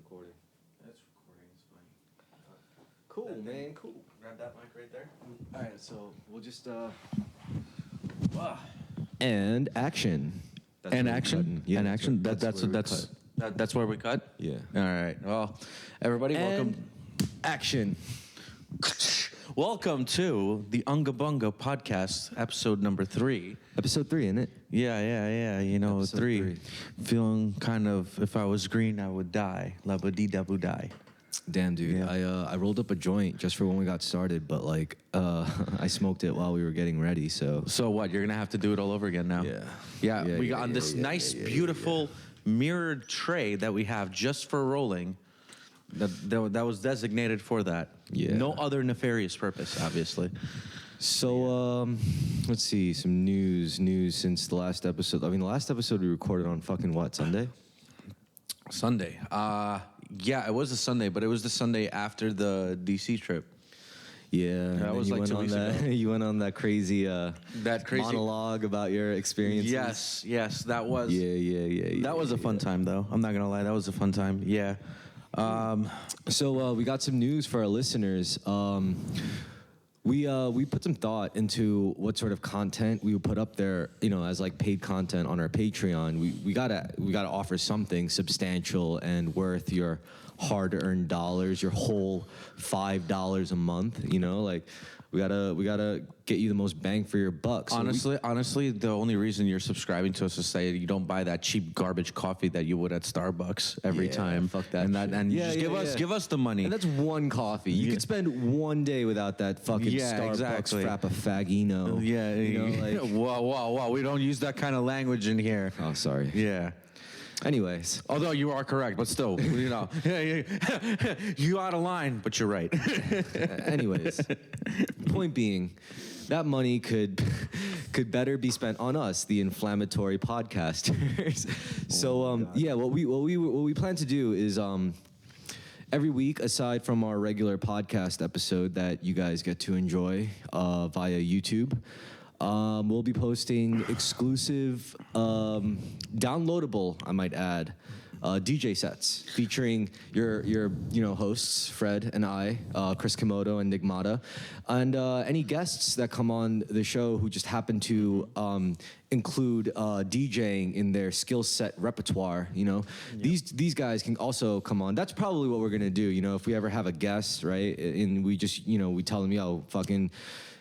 recording. That's recording. It's fine. Cool, man. Cool. Grab that mic right there. All right, so we'll just and action. That's And where we're action. cutting. Yeah, and action. That's where we cut. Yeah. All right. Well, everybody, welcome. Action. Welcome to the Unga Bunga podcast, episode number 3. Episode 3, isn't it? Yeah. You know, Episode 3. Feeling kind of, if I was green, I would die. Labba-dee-daboo die. Damn, dude. Yeah. I rolled up a joint just for when we got started, but like I smoked it while we were getting ready. So what? You're gonna have to do it all over again now. Yeah. We got on this nice, beautiful mirrored tray that we have just for rolling. That was designated for that. Yeah. No other nefarious purpose, obviously. So let's see some news since the last episode. I mean, the last episode we recorded on fucking what, Sunday? Sunday. Yeah, it was a Sunday, but it was the Sunday after the DC trip. Yeah, that was like 2 weeks ago. You went on that crazy monologue about your experiences. Yes, that was. Yeah. That was a fun time, though. I'm not gonna lie, that was a fun time. Yeah. So we got some news for our listeners. We put some thought into what sort of content we would put up there, you know, as like paid content on our Patreon. We gotta offer something substantial and worth your hard-earned dollars, your whole $5 a month. You know, like we gotta get you the most bang for your buck. So honestly, the only reason you're subscribing to us is say you don't buy that cheap garbage coffee that you would at Starbucks every time. Fuck that. Give us the money. And that's one coffee. You could spend one day without that fucking Starbucks Frappafagino. Yeah. You know, like, Whoa. We don't use that kind of language in here. Oh, sorry. Yeah. Anyways. Although you are correct, but still, you know, you out of line, but you're right. Anyways, point being, that money could better be spent on us, the inflammatory podcasters. What we plan to do is every week, aside from our regular podcast episode that you guys get to enjoy via YouTube, we'll be posting exclusive, downloadable, I might add, DJ sets featuring your hosts, Fred and I, Chris Kimodo and Nigmata, and any guests that come on the show who just happen to include DJing in their skill set repertoire. You know, these guys can also come on. That's probably what we're gonna do. You know, if we ever have a guest, right, and we just we tell them, yo, fucking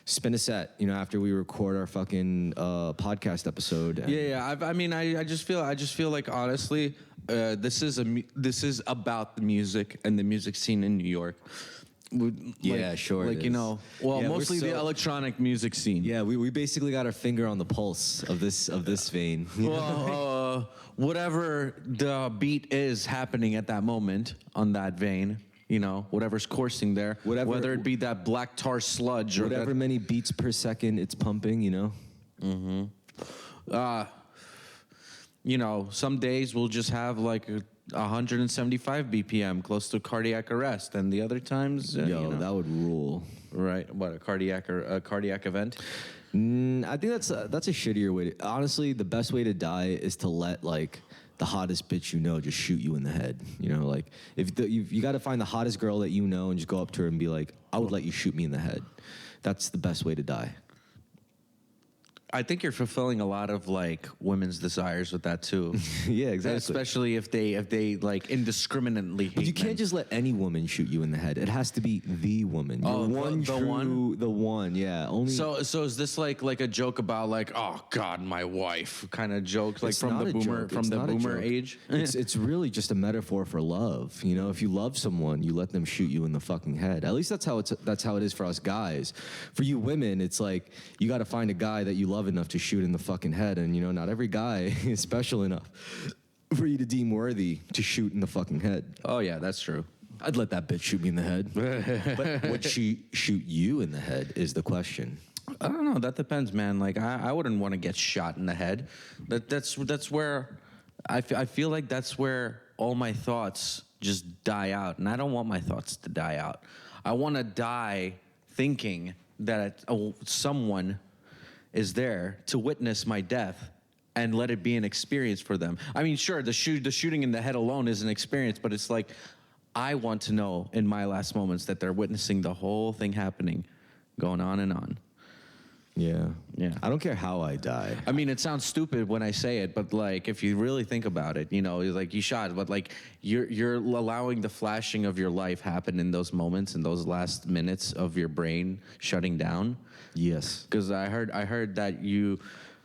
spin a set, after we record our fucking podcast episode. I just feel like honestly, this is about the music and the music scene in New York. Sure. Like, mostly the electronic music scene. Yeah, we basically got our finger on the pulse of this vein. Well, whatever the beat is happening at that moment on that vein. Whatever's coursing there, whether it be that black tar sludge or whatever many beats per second it's pumping, some days we'll just have like 175 BPM, close to cardiac arrest, and the other times, that would rule. Right? What, a cardiac event? I think that's a shittier way. Honestly, the best way to die is to let like the hottest bitch just shoot you in the head. Like if you got to find the hottest girl that and just go up to her and be like, I would let you shoot me in the head. That's the best way to die. I think you're fulfilling a lot of like women's desires with that too. Yeah, exactly. Especially if they like indiscriminately hate But you can't just let any woman shoot you in the head. It has to be the woman. The one. Yeah. Only. So is this like a joke about like, oh God, my wife kind of joke, like it's from the boomer age? It's really just a metaphor for love. If you love someone, you let them shoot you in the fucking head. At least that's how it is for us guys. For you women, it's like you got to find a guy that you love enough to shoot in the fucking head, and not every guy is special enough for you to deem worthy to shoot in the fucking head. Oh yeah, that's true. I'd let that bitch shoot me in the head. But would she shoot you in the head is the question. I don't know. That depends, man. Like I wouldn't want to get shot in the head. That's where I feel like that's where all my thoughts just die out, and I don't want my thoughts to die out. I want to die thinking that someone is there to witness my death and let it be an experience for them. I mean, sure, the shooting in the head alone is an experience, but it's like, I want to know in my last moments that they're witnessing the whole thing happening, going on and on. Yeah. Yeah. I don't care how I die. I mean, it sounds stupid when I say it, but like, if you really think about it, you know, like you shot, but like you're allowing the flashing of your life happen in those moments, in those last minutes of your brain shutting down. Yes. Because I heard that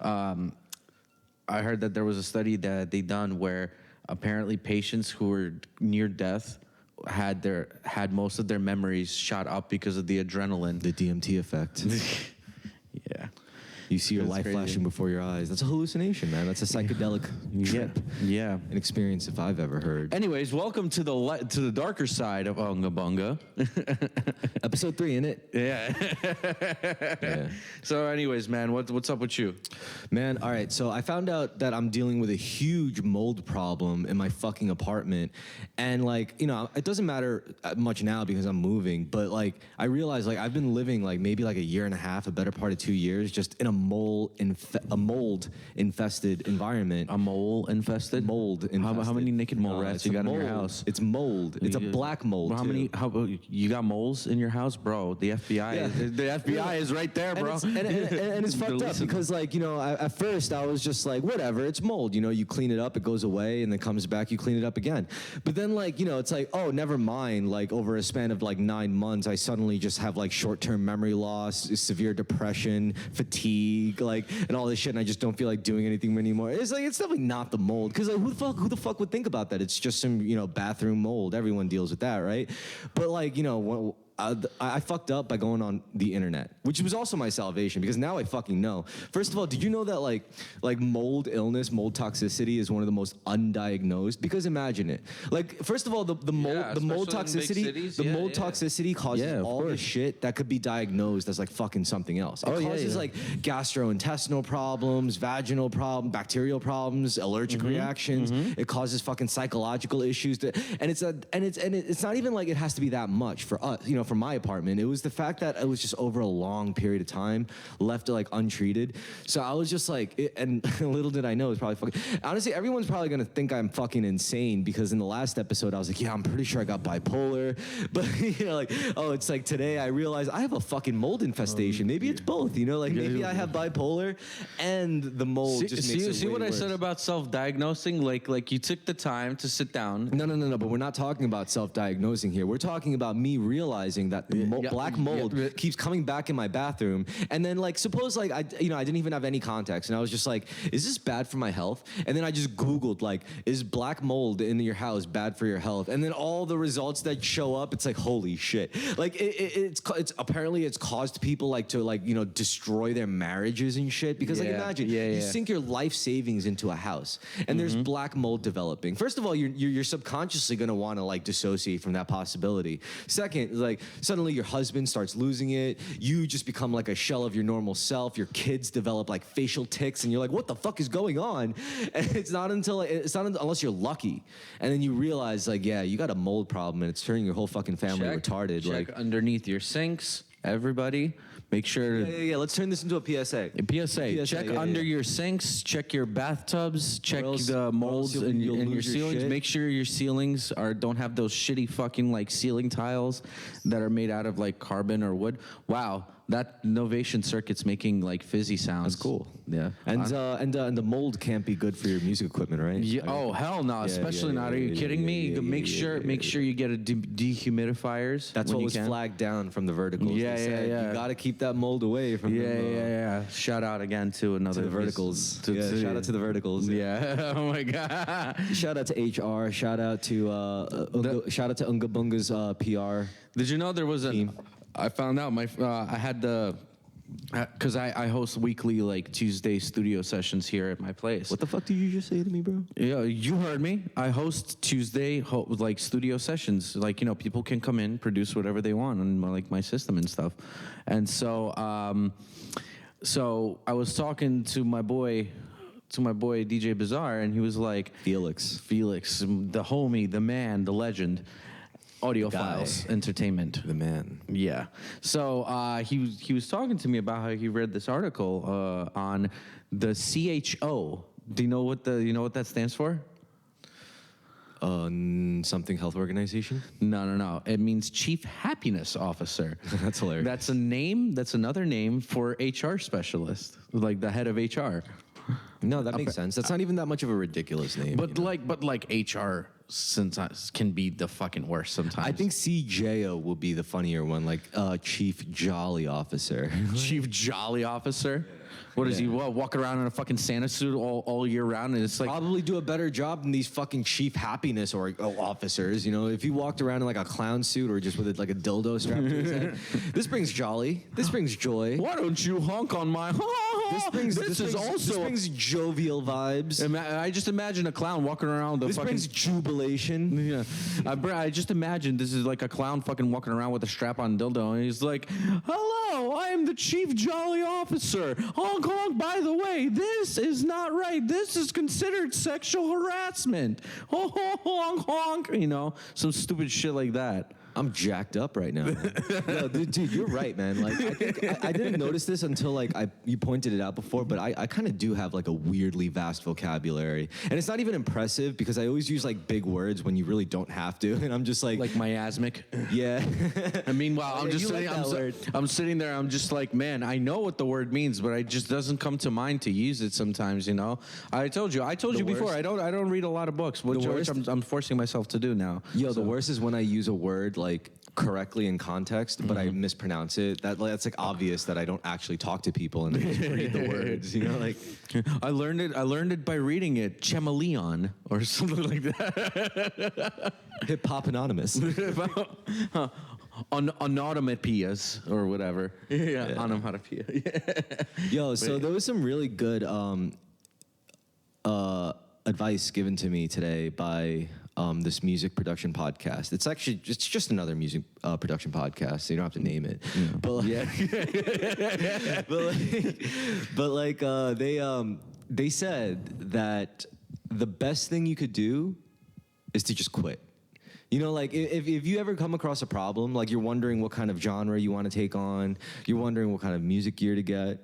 I heard that there was a study that they done where apparently patients who were near death had most of their memories shot up because of the adrenaline. The DMT effect. Yeah. You see your That's life crazy. flashing before your eyes. That's a hallucination, man. That's a psychedelic trip. Yeah. An experience if I've ever heard. Anyways, welcome to the darker side of Unga Bunga. Episode 3, innit? Yeah. Yeah. So, anyways, man, what's up with you? Man, all right. So I found out that I'm dealing with a huge mold problem in my fucking apartment. And like, you know, it doesn't matter much now because I'm moving, but like I realized like I've been living like maybe like a year and a half, a better part of 2 years, just in a mold infested environment. A mole infested? Mold infested. How many naked mole rats it's you a got in your mold. house? It's mold. It's a black mold. How too. many? You got moles in your house, bro? The FBI. Yeah. The FBI is right there, bro. And it's fucked up because, like, you know, at first I was just like, whatever, it's mold. You know, you clean it up, it goes away, and then comes back, you clean it up again. But then, like, you know, it's like, oh, never mind. Like, over a span of like 9 months, I suddenly just have like short-term memory loss, severe depression, fatigue, like, and all this shit, and I just don't feel like doing anything anymore. It's like, it's definitely not the mold, because like, who the fuck would think about that? It's just some, you know, bathroom mold. Everyone deals with that, right? But like, you know, I fucked up by going on the internet, which was also my salvation, because now I fucking know. First of all, did you know that like mold illness, mold toxicity is one of the most undiagnosed? Because imagine it. Like, first of all, the mold toxicity causes all this shit that could be diagnosed as like fucking something else. It causes like gastrointestinal problems, vaginal problems, bacterial problems, allergic reactions. It causes fucking psychological issues. And it's not even like it has to be that much for us, you know, for my apartment. It was the fact that it was just over a long period of time left like untreated. So I was just like, and little did I know, it's probably fucking, honestly, everyone's probably gonna think I'm fucking insane, because in the last episode I was like, yeah, I'm pretty sure I got bipolar. But you know, like, oh, it's like today I realized I have a fucking mold infestation. Maybe it's both, you know, like maybe I have bipolar and the mold just makes it see way what worse. I said about self-diagnosing? Like you took the time to sit down. No, but we're not talking about self-diagnosing here. We're talking about me realizing that the black mold keeps coming back in my bathroom. And then, like, suppose, like, I didn't even have any context, and I was just like, is this bad for my health? And then I just Googled, like, is black mold in your house bad for your health? And then all the results that show up, it's like, holy shit. Like, it's apparently it's caused people, like, to, like, you know, destroy their marriages and shit. Because, like, imagine, you sink your life savings into a house, and there's black mold developing. First of all, you're subconsciously going to want to, like, dissociate from that possibility. Second, like, suddenly your husband starts losing it. You just become like a shell of your normal self. Your kids develop like facial tics, and you're like, what the fuck is going on? And it's not unless you're lucky, and then you realize, like, yeah, you got a mold problem, and it's turning your whole fucking family retarded. Check like underneath your sinks, everybody. Make sure. Yeah. Let's turn this into a PSA. Check under your sinks. Check your bathtubs. Check the molds in your ceilings. shit. Make sure your ceilings don't have those shitty fucking like ceiling tiles that are made out of like carbon or wood. Wow, that Novation Circuit's making like fizzy sounds. That's cool. Yeah, And the mold can't be good for your music equipment, right? Yeah, oh hell no! Especially not. Are you kidding me? Make sure you get a dehumidifiers. That's what was can. flagged down from the verticals. Yeah, They said, yeah. You got to keep that mold away from them. Yeah. Shout out again to another To the verticals. Shout out to the verticals. Yeah. Oh my god. Shout out to HR. Shout out to Unga Bunga's PR. Did you know there was team. I found out I had the. Because I host weekly like Tuesday studio sessions here at my place. What the fuck did you just say to me, bro? Yeah, you heard me. I host Tuesday like studio sessions. Like, you know, people can come in, produce whatever they want on like my system and stuff. And so so I was talking to my boy DJ Bizarre, and he was like, Felix, the homie, the man, the legend. Audiophiles Entertainment. the man. Yeah. So he was talking to me about how he read this article on the CHO, Do you know what that stands for? Something health organization? No. It means Chief Happiness Officer. That's hilarious. That's a name. That's another name for HR specialist, like the head of HR. No, that makes sense. That's not even that much of a ridiculous name. But like HR sometimes can be the fucking worst sometimes. I think CJO will be the funnier one, like Chief Jolly Officer. Chief Jolly Officer. What is he? Walking around in a fucking Santa suit all year round, and it's like probably do a better job than these fucking Chief Happiness or officers. You know, if he walked around in like a clown suit or just with like a dildo strapped to his head, this brings jolly. This brings joy. Why don't you honk on my? This brings jovial vibes. I just imagine a clown walking around. This brings jubilation. Yeah, I just imagine this is like a clown fucking walking around with a strap-on dildo, and he's like, "Hello, I am the Chief Jolly Officer. Honk honk. By the way, this is not right. This is considered sexual harassment. Honk honk honk. You know, some stupid shit like that." I'm jacked up right now. No, dude, you're right, man. Like, I think I didn't notice this until like you pointed it out before, but I kind of do have like a weirdly vast vocabulary, and it's not even impressive because I always use like big words when you really don't have to, and I'm just like miasmic. Yeah. And meanwhile, I'm just sitting. I'm sitting there. I'm just like, man, I know what the word means, but it just doesn't come to mind to use it sometimes. You know, I told you before. I don't read a lot of books, which I'm forcing myself to do now. Yo, the worst is when I use a word like correctly in context, but I mispronounce it. That's like obvious that I don't actually talk to people and I just read the words. You know, like I learned it by reading it. Chameleon or something like that. Hip Hop Anonymous. Onomatopoeias or whatever. Yeah. Onomatopoeia. Yo, so there was some really good advice given to me today by this music production podcast. It's just another music production podcast, so you don't have to name it. But they said that the best thing you could do is to just quit. You know, like if you ever come across a problem, like you're wondering what kind of genre you want to take on, you're wondering what kind of music gear to get,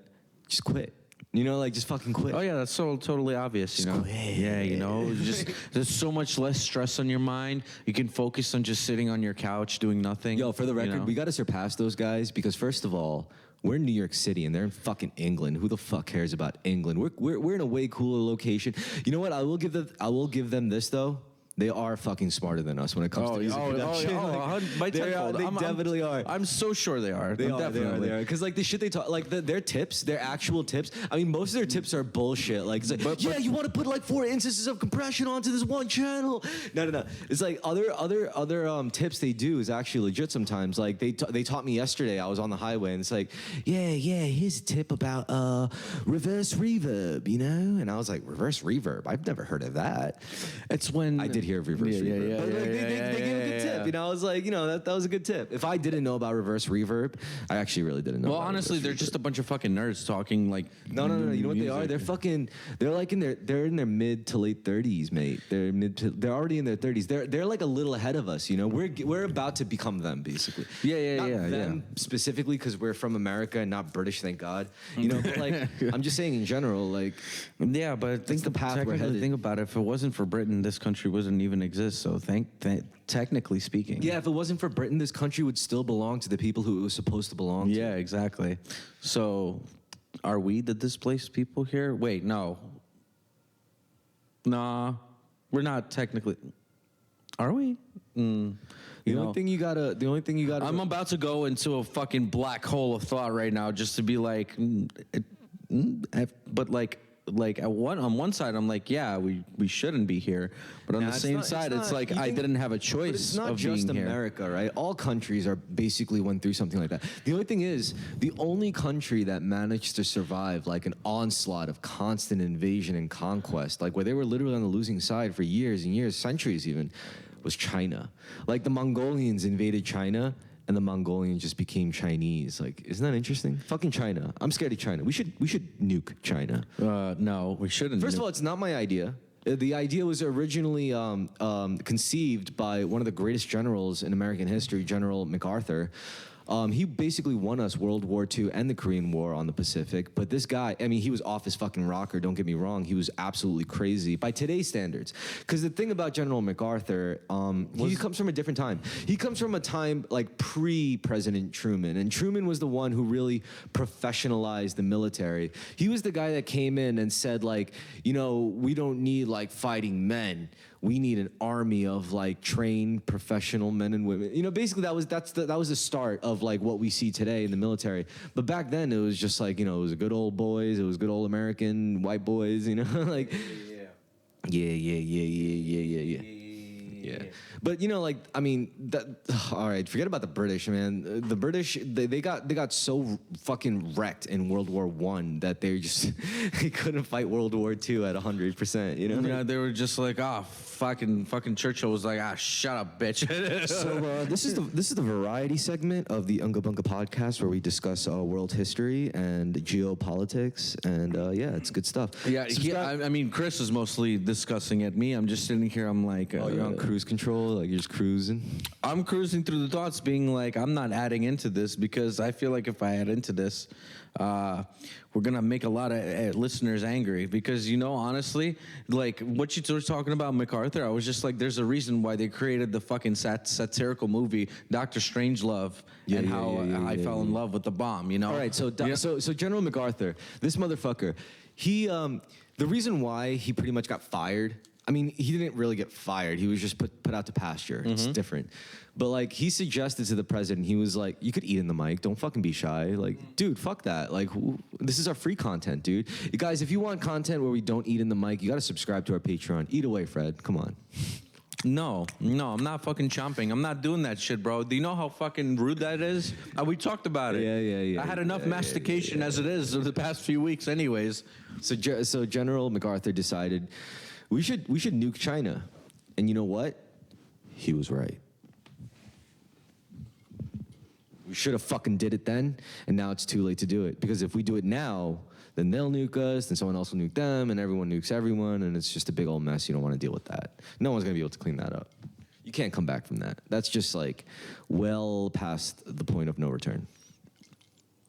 just quit. You know, like just fucking quit. Oh yeah, that's so totally obvious. You know, quit. Yeah, you know, just there's so much less stress on your mind. You can focus on just sitting on your couch doing nothing. Yo, for the record, we got to surpass those guys because first of all, we're in New York City and they're in fucking England. Who the fuck cares about England? We're in a way cooler location. You know what? I will give them this though. They are fucking smarter than us when it comes to music production. They definitely are. I'm so sure they are. They are. Because like the shit they talk, like their tips, their actual tips. I mean, most of their tips are bullshit. Like, it's like you want to put like 4 instances of compression onto this one channel. No. It's like other tips they do is actually legit sometimes. Like they taught me yesterday. I was on the highway and it's like, yeah. Here's a tip about reverse reverb, you know. And I was like, reverse reverb? I've never heard of that. It's when I did hear of reverse reverb. But they gave a good tip. You know, I was like, you know, that was a good tip. If I didn't know about reverse reverb, I actually really didn't know. Well, honestly, they're just a bunch of fucking nerds talking like. No. You know what they are? They're like in their mid to late 30s, mate. They're already in their 30s. They're like a little ahead of us. You know, we're about to become them, basically. Yeah. Them specifically because we're from America and not British, thank God. You know, but like I'm just saying in general, like. Yeah, but think the path we're headed. Think about it. If it wasn't for Britain, this country wouldn't even exist. So technically speaking. Yeah, if it wasn't for Britain, this country would still belong to the people who it was supposed to belong to. Yeah, exactly. So are we the displaced people here? Wait, no. Nah, we're not technically. Are we? The only thing you gotta. I'm about to go into a fucking black hole of thought right now, just to be like, but like on one side, I'm like, yeah, we shouldn't be here, but on the same side, it's like I didn't have a choice. But it's not of just being America, right? All countries are basically went through something like that. The only thing is, the only country that managed to survive like an onslaught of constant invasion and conquest, like where they were literally on the losing side for years and years, centuries even, was China. Like the Mongolians invaded China. And the Mongolians just became Chinese. Like, isn't that interesting? Fucking China. I'm scared of China. We should nuke China. No, we shouldn't. First of all, it's not my idea. The idea was originally conceived by one of the greatest generals in American history, General MacArthur. He basically won us World War II and the Korean War on the Pacific. But this guy, I mean, he was off his fucking rocker. Don't get me wrong. He was absolutely crazy by today's standards. Because the thing about General MacArthur, he comes from a different time. He comes from a time like pre-President Truman. And Truman was the one who really professionalized the military. He was the guy that came in and said, like, you know, we don't need like fighting men. We need an army of like trained professional men and women. You know, basically that was the start of like what we see today in the military. But back then it was just like, you know, it was good old boys, it was good old American white boys, you know, like yeah. But you know, like, I mean, all right, forget about the British, man. The British, they got so fucking wrecked in World War I that they couldn't fight World War II at 100%. You know? Yeah, they were just like, fucking Churchill was like, shut up, bitch. So this is the variety segment of the Unga Bunga podcast where we discuss world history and geopolitics, and yeah, it's good stuff. Yeah, I mean, Chris is mostly discussing it. Me, I'm just sitting here. I'm like, you're on cruise control, like you're just cruising. I'm cruising through the thoughts, being like, I'm not adding into this because I feel like if I add into this, we're gonna make a lot of listeners angry. Because, you know, honestly, like what you were talking about MacArthur, I was just like, there's a reason why they created the fucking satirical movie Dr. Strangelove, and how I fell in love with the bomb. You know. All right, so General MacArthur, this motherfucker, he the reason why he pretty much got fired. I mean, he didn't really get fired. He was just put out to pasture. It's different. But, like, he suggested to the president, he was like, you could eat in the mic. Don't fucking be shy. Like, dude, fuck that. Like, this is our free content, dude. You guys, if you want content where we don't eat in the mic, you got to subscribe to our Patreon. Eat away, Fred. Come on. No, I'm not fucking chomping. I'm not doing that shit, bro. Do you know how fucking rude that is? We talked about it. Yeah. I had enough mastication as it is over the past few weeks anyways. So General MacArthur decided we should nuke China. And you know what? He was right. We should have fucking did it then, and now it's too late to do it. Because if we do it now, then they'll nuke us, then someone else will nuke them, and everyone nukes everyone, and it's just a big old mess. You don't want to deal with that. No one's going to be able to clean that up. You can't come back from that. That's just like well past the point of no return.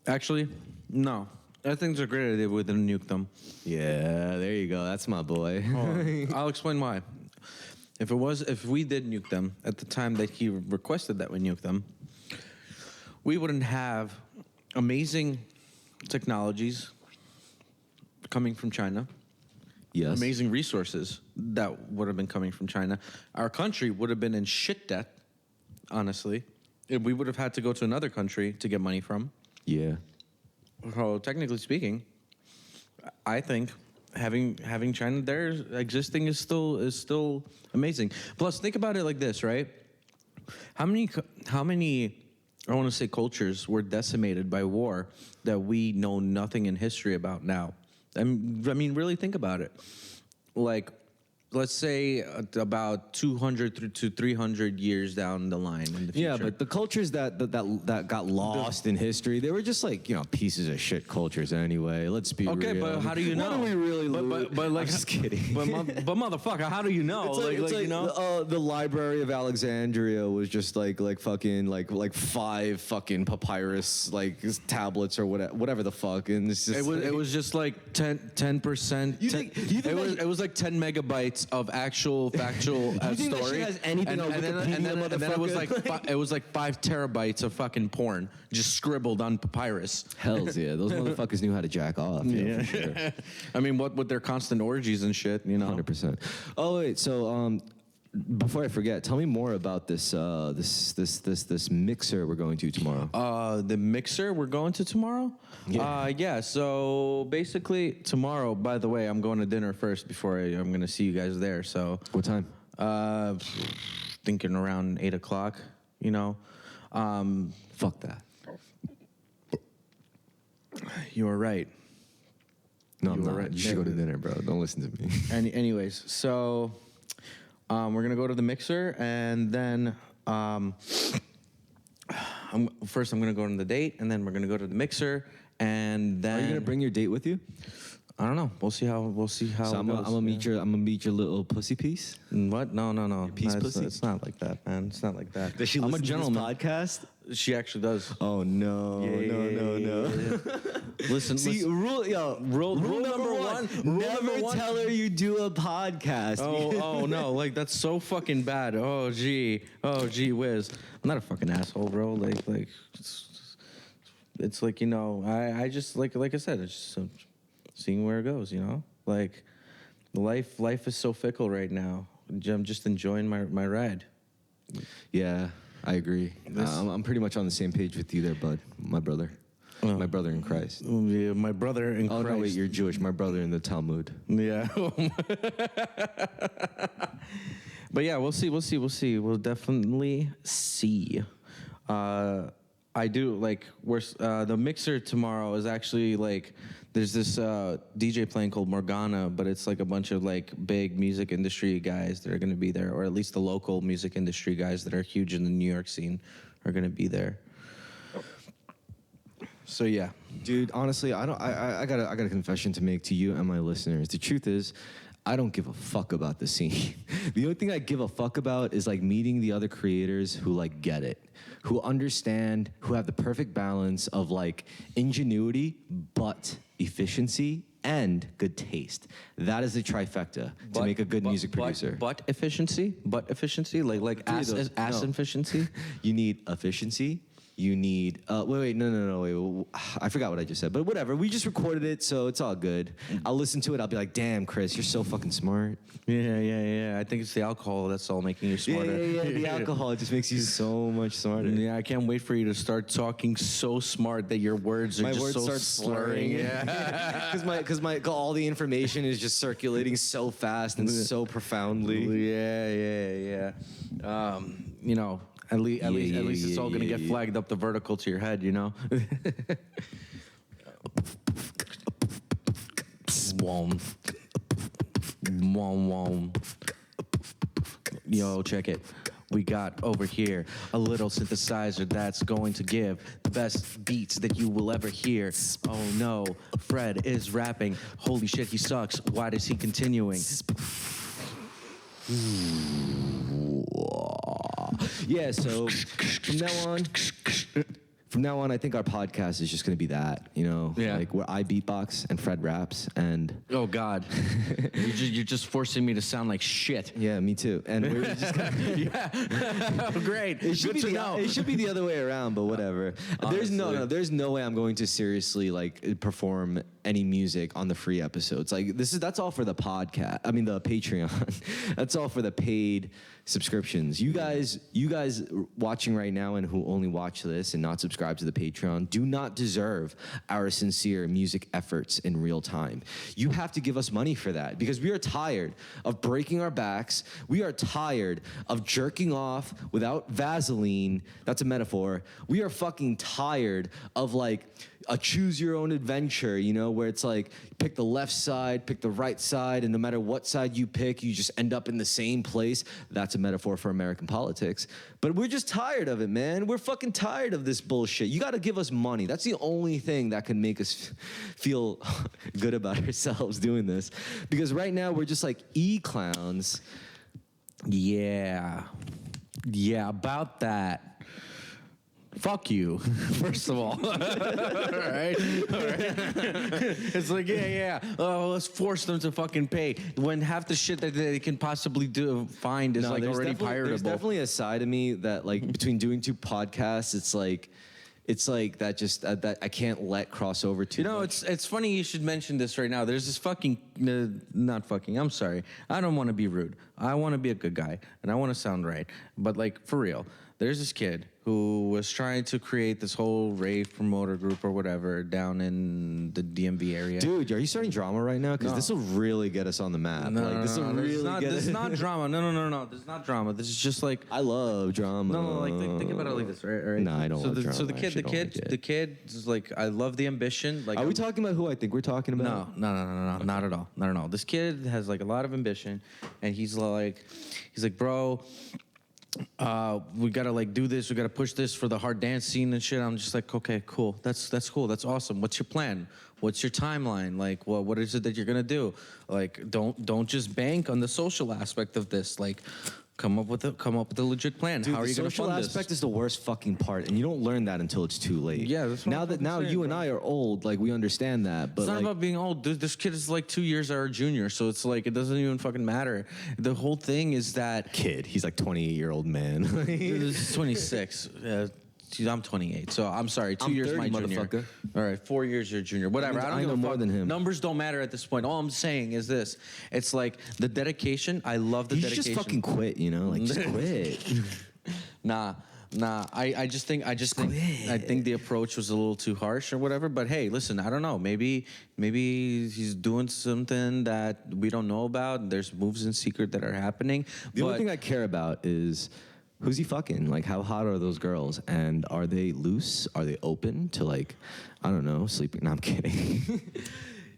Actually, no. I think it's a great idea we didn't nuke them. Yeah, there you go. That's my boy. I'll explain why. If we did nuke them at the time that he requested that we nuke them, we wouldn't have amazing technologies coming from China. Yes. Amazing resources that would have been coming from China. Our country would have been in shit debt, honestly. We would have had to go to another country to get money from. Yeah. So technically speaking, I think having China there existing is still amazing. Plus, think about it like this, right? How many I want to say cultures were decimated by war that we know nothing in history about now? I mean, really think about it. Like, let's say about 200 to 300 years down the line in the future. Yeah, but the cultures that got lost in history, they were just like, you know, pieces of shit cultures anyway. Let's be real. Okay, but how do you know? What do we really but like, I'm just kidding. But motherfucker, how do you know? It's like you know? The Library of Alexandria was just like fucking like 5 fucking papyrus like tablets or whatever the fuck, and it's just it was just like 10%. It was like 10 megabytes of actual factual you think story. That shit has anything on Wikipedia, and then it was like 5 terabytes of fucking porn just scribbled on papyrus. Hells yeah, those motherfuckers knew how to jack off. Yeah, for sure. I mean, what with their constant orgies and shit, you know. 100%. Oh wait, so before I forget, tell me more about this mixer we're going to tomorrow. The mixer we're going to tomorrow? Yeah. So basically tomorrow, by the way, I'm going to dinner first before I'm going to see you guys there. So what time? Thinking around 8 o'clock, you know. Fuck that. You were right. No, I'm not. You should go to dinner, bro. Don't listen to me. Anyways, so we're going to go to the mixer, and then first I'm going to go on the date, and then we're going to go to the mixer, and then... Are you going to bring your date with you? I don't know. We'll see how So I'm it goes. gonna meet your little pussy piece. What? No. Peace pussy? It's not like that, man. It's not like that. Does she I'm a listen to this gentleman. podcast? She actually does. Oh no, no. Listen, See, listen. rule number one. Never one. tell her you do a podcast. Oh no, like that's so fucking bad. Oh gee whiz. I'm not a fucking asshole, bro. Like it's like, you know, I just like I said, it's just seeing where it goes, you know? Like life is so fickle right now. I'm just enjoying my ride. Yeah, I agree. I'm pretty much on the same page with you there, bud. My brother. My brother in Christ. Yeah, my brother in Christ. Oh, no, wait, you're Jewish. My brother in the Talmud. Yeah. But yeah, we'll see. We'll definitely see. I do, like, the mixer tomorrow is actually, like, there's this DJ playing called Morgana, but it's like a bunch of, like, big music industry guys that are going to be there, or at least the local music industry guys that are huge in the New York scene are going to be there. So yeah, dude. Honestly, I got a confession to make to you and my listeners. The truth is, I don't give a fuck about the scene. The only thing I give a fuck about is like meeting the other creators who like get it, who understand, who have the perfect balance of like ingenuity but efficiency and good taste. That is the trifecta to make a good music producer. But efficiency, like ass efficiency. You need efficiency. You need wait, I forgot what I just said, but whatever. We just recorded it, so it's all good. I'll listen to it. I'll be like, damn, Chris, you're so fucking smart. Yeah. I think it's the alcohol that's all making you smarter. Yeah. The alcohol, it just makes you so much smarter. Yeah, I can't wait for you to start talking so smart that your words are my just words so start slurring. Yeah, because all the information is just circulating so fast and so profoundly. Yeah. You know. At least it's all gonna get flagged up the vertical to your head, you know. Yo, check it. We got over here a little synthesizer that's going to give the best beats that you will ever hear. Oh no, Fred is rapping. Holy shit, he sucks. Why is he continuing? Yeah, so from now on, I think our podcast is just going to be that, you know, like where I beatbox and Fred raps and. Oh God, you're just forcing me to sound like shit. Yeah, me too. And we're just yeah, great. It should be the other way around, but whatever. There's no way I'm going to seriously like perform any music on the free episodes. Like that's all for the podcast. I mean the Patreon. That's all for the paid subscriptions. You guys watching right now and who only watch this and not subscribe to the Patreon do not deserve our sincere music efforts in real time. You have to give us money for that because we are tired of breaking our backs. We are tired of jerking off without Vaseline. That's a metaphor. We are fucking tired of like a choose your own adventure, you know, where it's like pick the left side, pick the right side, and no matter what side you pick, you just end up in the same place. That's a metaphor for American politics. But we're just tired of it, man. We're fucking tired of this bullshit. You got to give us money. That's the only thing that can make us feel good about ourselves doing this. Because right now we're just like e-clowns. Yeah, about that. Fuck you, first of all. All right. It's like, oh, let's force them to fucking pay when half the shit that they can possibly find is already piratable. There's definitely a side of me that like between doing two podcasts, it's like that just that I can't let cross over too. You know, much. it's funny you should mention this right now. There's this I'm sorry. I don't want to be rude. I want to be a good guy and I want to sound right. But like for real, there's this kid who was trying to create this whole rave promoter group or whatever down in the DMV area. Dude, are you starting drama right now? Because this will really get us on the map. This is not drama. No. This is not drama. This is just like I love drama. No, like think about it like this, right? No, I don't love drama. So the kid is like, I love the ambition. Like, are we talking about who I think we're talking about? No, okay. Not at all. This kid has like a lot of ambition, and he's like, bro, we gotta like do this, we gotta push this for the hard dance scene and shit. I'm just like, okay, cool, that's cool, that's awesome. What's your plan? What's your timeline? Like, what is it that you're gonna do? Like, don't just bank on the social aspect of this. Like, come up with a legit plan. Dude, how are you gonna social fund aspect this? is the worst fucking part, and you don't learn that until it's too late. Yeah, that's what now I'm you saying, and I are old, like we understand that. But It's not like, about being old. This kid is like 2 years our junior, so it's like it doesn't even fucking matter. The whole thing is that kid, he's like 28-year-old man. Dude, this is 26. Dude, I'm 28, so I'm sorry. 2 years 30, my junior. motherfucker. All right, 4 years your junior. Whatever. means I don't I give know a more fuck. than him. Numbers don't matter at this point. All I'm saying is this: it's like the dedication. I love the You dedication. just fucking quit, you know, like just quit. Nah. I just think I think the approach was a little too harsh or whatever. But hey, listen, I don't know. Maybe he's doing something that we don't know about. There's moves in secret that are happening. The only thing I care about is who's he fucking? Like, how hot are those girls? And are they loose? Are they open to, like, I don't know, sleeping? No, I'm kidding.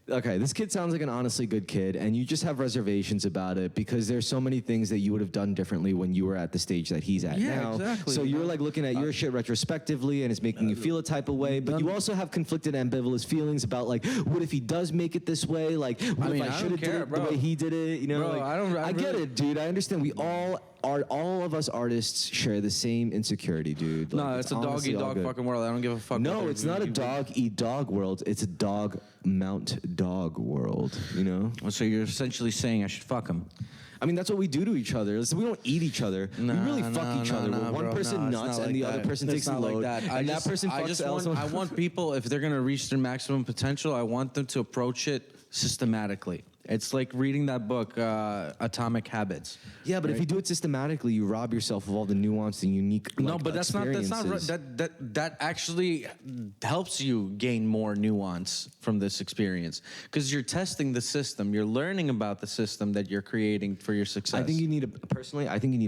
Okay, this kid sounds like an honestly good kid, and you just have reservations about it because there's so many things that you would have done differently when you were at the stage that he's at now. Exactly. So you're like looking at your shit retrospectively, and it's making you feel a type of way. But you also have conflicted, ambivalent feelings about like, what if he does make it this way? Like, what if I should have did it the way he did it? You know, Bro, like, I get it, dude. I understand. We all of us artists share the same insecurity, dude. Like, no, it's a dog eat dog fucking world. I don't give a fuck. No, it's not a dog eat dog world. It's a dog mount dog world. You know. So you're essentially saying I should fuck him. I mean, that's what we do to each other. Listen, we don't eat each other. We really fuck each other. Where one person nuts and the other person takes the load. And that person fucks the other one. I want people, if they're gonna reach their maximum potential, I want them to approach it systematically. It's like reading that book, Atomic Habits. Yeah, but if you do it systematically, you rob yourself of all the nuanced and unique. Like, no, but that's not right. That actually helps you gain more nuance from this experience because you're testing the system. You're learning about the system that you're creating for your success. I think you need a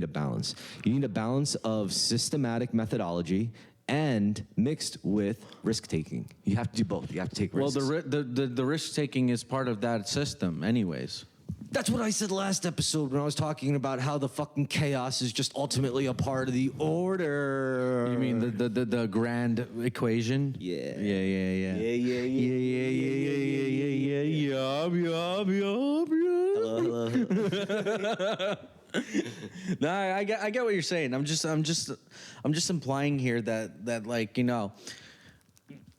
balance. You need a balance of systematic methodology and mixed with risk taking. You have to do both. You have to take risks. Well, the risk taking is part of that system, anyways. That's what I said last episode when I was talking about how the fucking chaos is just ultimately a part of the order. You mean the grand equation? Yeah. Hello. No, I get what you're saying. I'm just implying here that like, you know,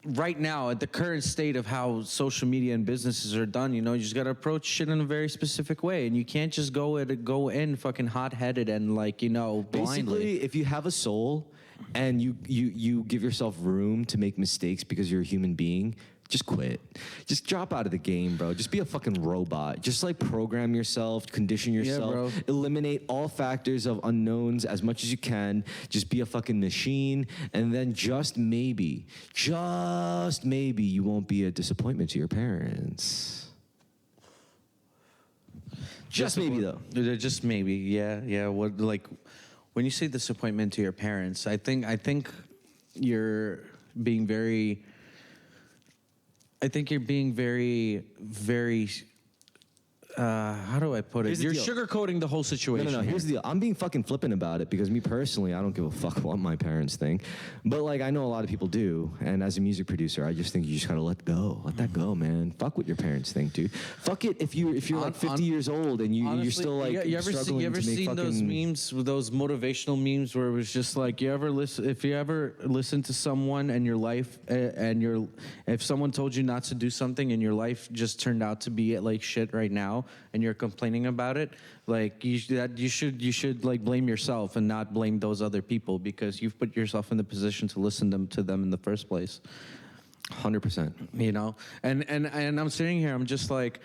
right now at the current state of how social media and businesses are done, you know, you just got to approach shit in a very specific way, and you can't just go in fucking hot-headed and like, you know, blindly. Basically, if you have a soul and you give yourself room to make mistakes because you're a human being, just quit. Just drop out of the game, bro. Just be a fucking robot. Just like program yourself, condition yourself, eliminate all factors of unknowns as much as you can. Just be a fucking machine, and then just maybe you won't be a disappointment to your parents. Just maybe though. Just maybe, yeah. What, like, when you say disappointment to your parents, I think you're being very. I think you're being very, very. How do I put it? You're sugarcoating the whole situation. No. Here's the deal. I'm being fucking flippant about it because me personally, I don't give a fuck what my parents think. But like, I know a lot of people do. And as a music producer, I just think you just gotta let go. Let that go, man. Fuck what your parents think, dude. Fuck it if you're like 50 years old and you're still like you ever seen those memes, those motivational memes where it was just like, if you ever listen to someone and your life and if someone told you not to do something and your life just turned out to be like shit right now, and you're complaining about it, like you should like blame yourself and not blame those other people because you've put yourself in the position to listen to them in the first place. 100%. You know, and I'm sitting here, I'm just like,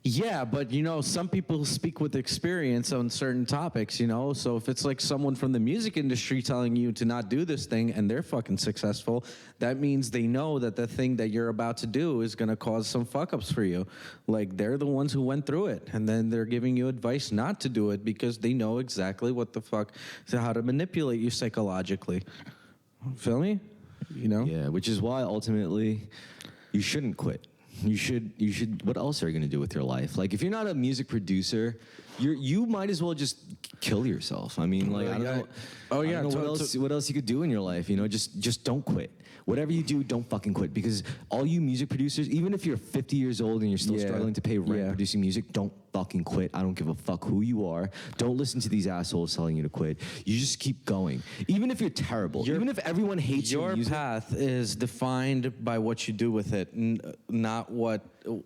yeah, but you know, some people speak with experience on certain topics, you know. So if it's like someone from the music industry telling you to not do this thing and they're fucking successful, that means they know that the thing that you're about to do is going to cause some fuck ups for you. Like, they're the ones who went through it, and then they're giving you advice not to do it because they know exactly what the fuck, how to manipulate you psychologically. Feel me? You know? Yeah, which is why ultimately you shouldn't quit. You should. What else are you gonna do with your life? Like, if you're not a music producer, you might as well just kill yourself. I mean, like, I don't know. Oh, yeah, I don't know what else you could do in your life. You know, just don't quit. Whatever you do, don't fucking quit. Because all you music producers, even if you're 50 years old and you're still struggling to pay rent producing music, don't fucking quit. I don't give a fuck who you are. Don't listen to these assholes telling you to quit. You just keep going. Even if you're terrible, even if everyone hates your music. Your path is defined by what you do with it, not what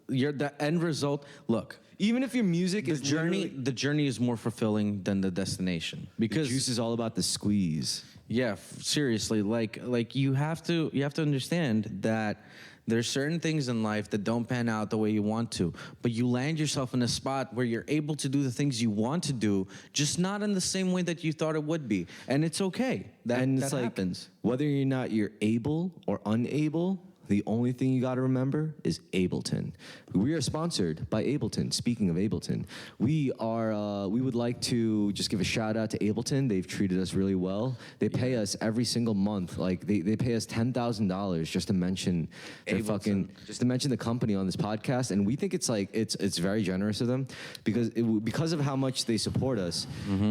the end result. Look, even if your music is the journey is more fulfilling than the destination, because the juice is all about the squeeze. Yeah, seriously, like you have to understand that there's certain things in life that don't pan out the way you want to, but you land yourself in a spot where you're able to do the things you want to do, just not in the same way that you thought it would be, and it's okay. That happens. Whether you're able or unable. The only thing you got to remember is Ableton. We are sponsored by Ableton. Speaking of Ableton, we would like to just give a shout out to Ableton. They've treated us really well. They pay us every single month. Like they pay us $10,000 just to mention just to mention the company on this podcast. And we think it's very generous of them because of how much they support us.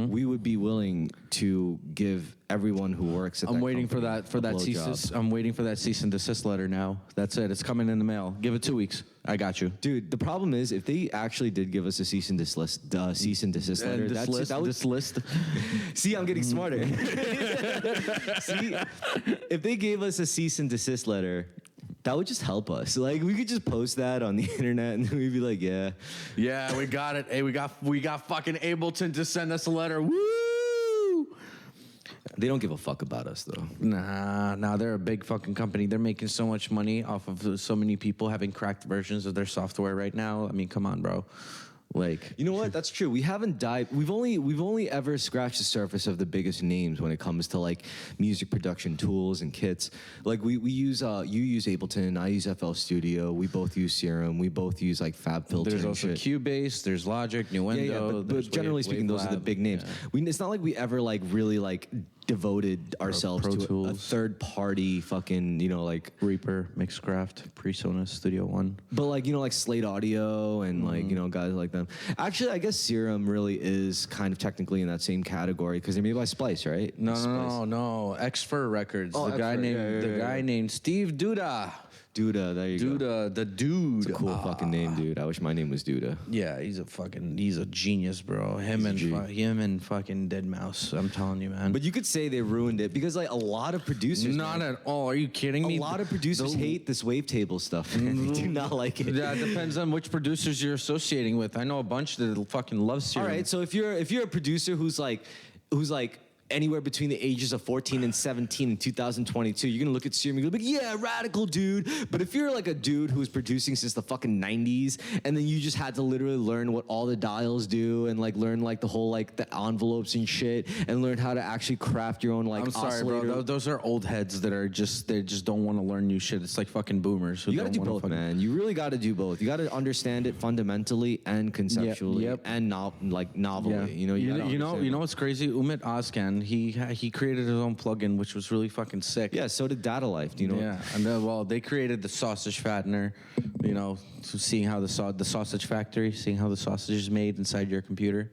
We would be willing to give everyone who works at I'm waiting for that cease and desist letter now. That's it. It's coming in the mail. Give it 2 weeks. I got you, dude. The problem is, if they actually did give us a cease and desist letter, See, I'm getting smarter. See, if they gave us a cease and desist letter, that would just help us. Like, we could just post that on the internet, and we'd be like, yeah, we got it. Hey, we got fucking Ableton to send us a letter. Woo! They don't give a fuck about us, though. Nah, they're a big fucking company. They're making so much money off of so many people having cracked versions of their software right now. I mean, come on, bro. Like, you know what? That's true. We haven't dived. We've only ever scratched the surface of the biggest names when it comes to like music production tools and kits. Like we use you use Ableton, I use FL Studio. We both use Serum. We both use like FabFilter. There's also Cubase. There's Logic, Nuendo. But generally speaking, those are the big names. Yeah. It's not like we ever like really like devoted ourselves to a third party fucking, like Reaper, Mixcraft, PreSonus, Studio One. But like, like Slate Audio and like, guys like them. Actually, I guess Serum really is kind of technically in that same category because they're made by Splice, right? No. X-Fur Records. The guy named Steve Duda. Duda, there you go. The dude. It's a cool fucking name, dude. I wish my name was Duda. Yeah, he's a genius, bro. Him and fucking Deadmau5. I'm telling you, man. But you could say they ruined it because like a lot of producers. Not at all. Are you kidding me? A lot of producers hate this wavetable stuff. They do not like it. Yeah, it depends on which producers you're associating with. I know a bunch that fucking love Serum. All right, so if you're a producer who's like anywhere between the ages of 14 and 17 in 2022, you're gonna look at Serum and you're gonna be like, yeah, radical dude. But if you're like a dude who's producing since the fucking 90s, and then you just had to literally learn what all the dials do and like learn like the whole like the envelopes and shit, and learn how to actually craft your own like I'm sorry, oscillator. bro. Those are old heads they just don't want to learn new shit. It's like fucking boomers. You gotta do both, man. You really gotta do both. You gotta understand it fundamentally and conceptually and novelly. Yeah. You know what's crazy? Umit Ozcan, he created his own plugin, which was really fucking sick. Yeah, so did Data Life. Do you know? Yeah, and they created the sausage fattener. So seeing how the sausage factory, seeing how the sausage is made inside your computer.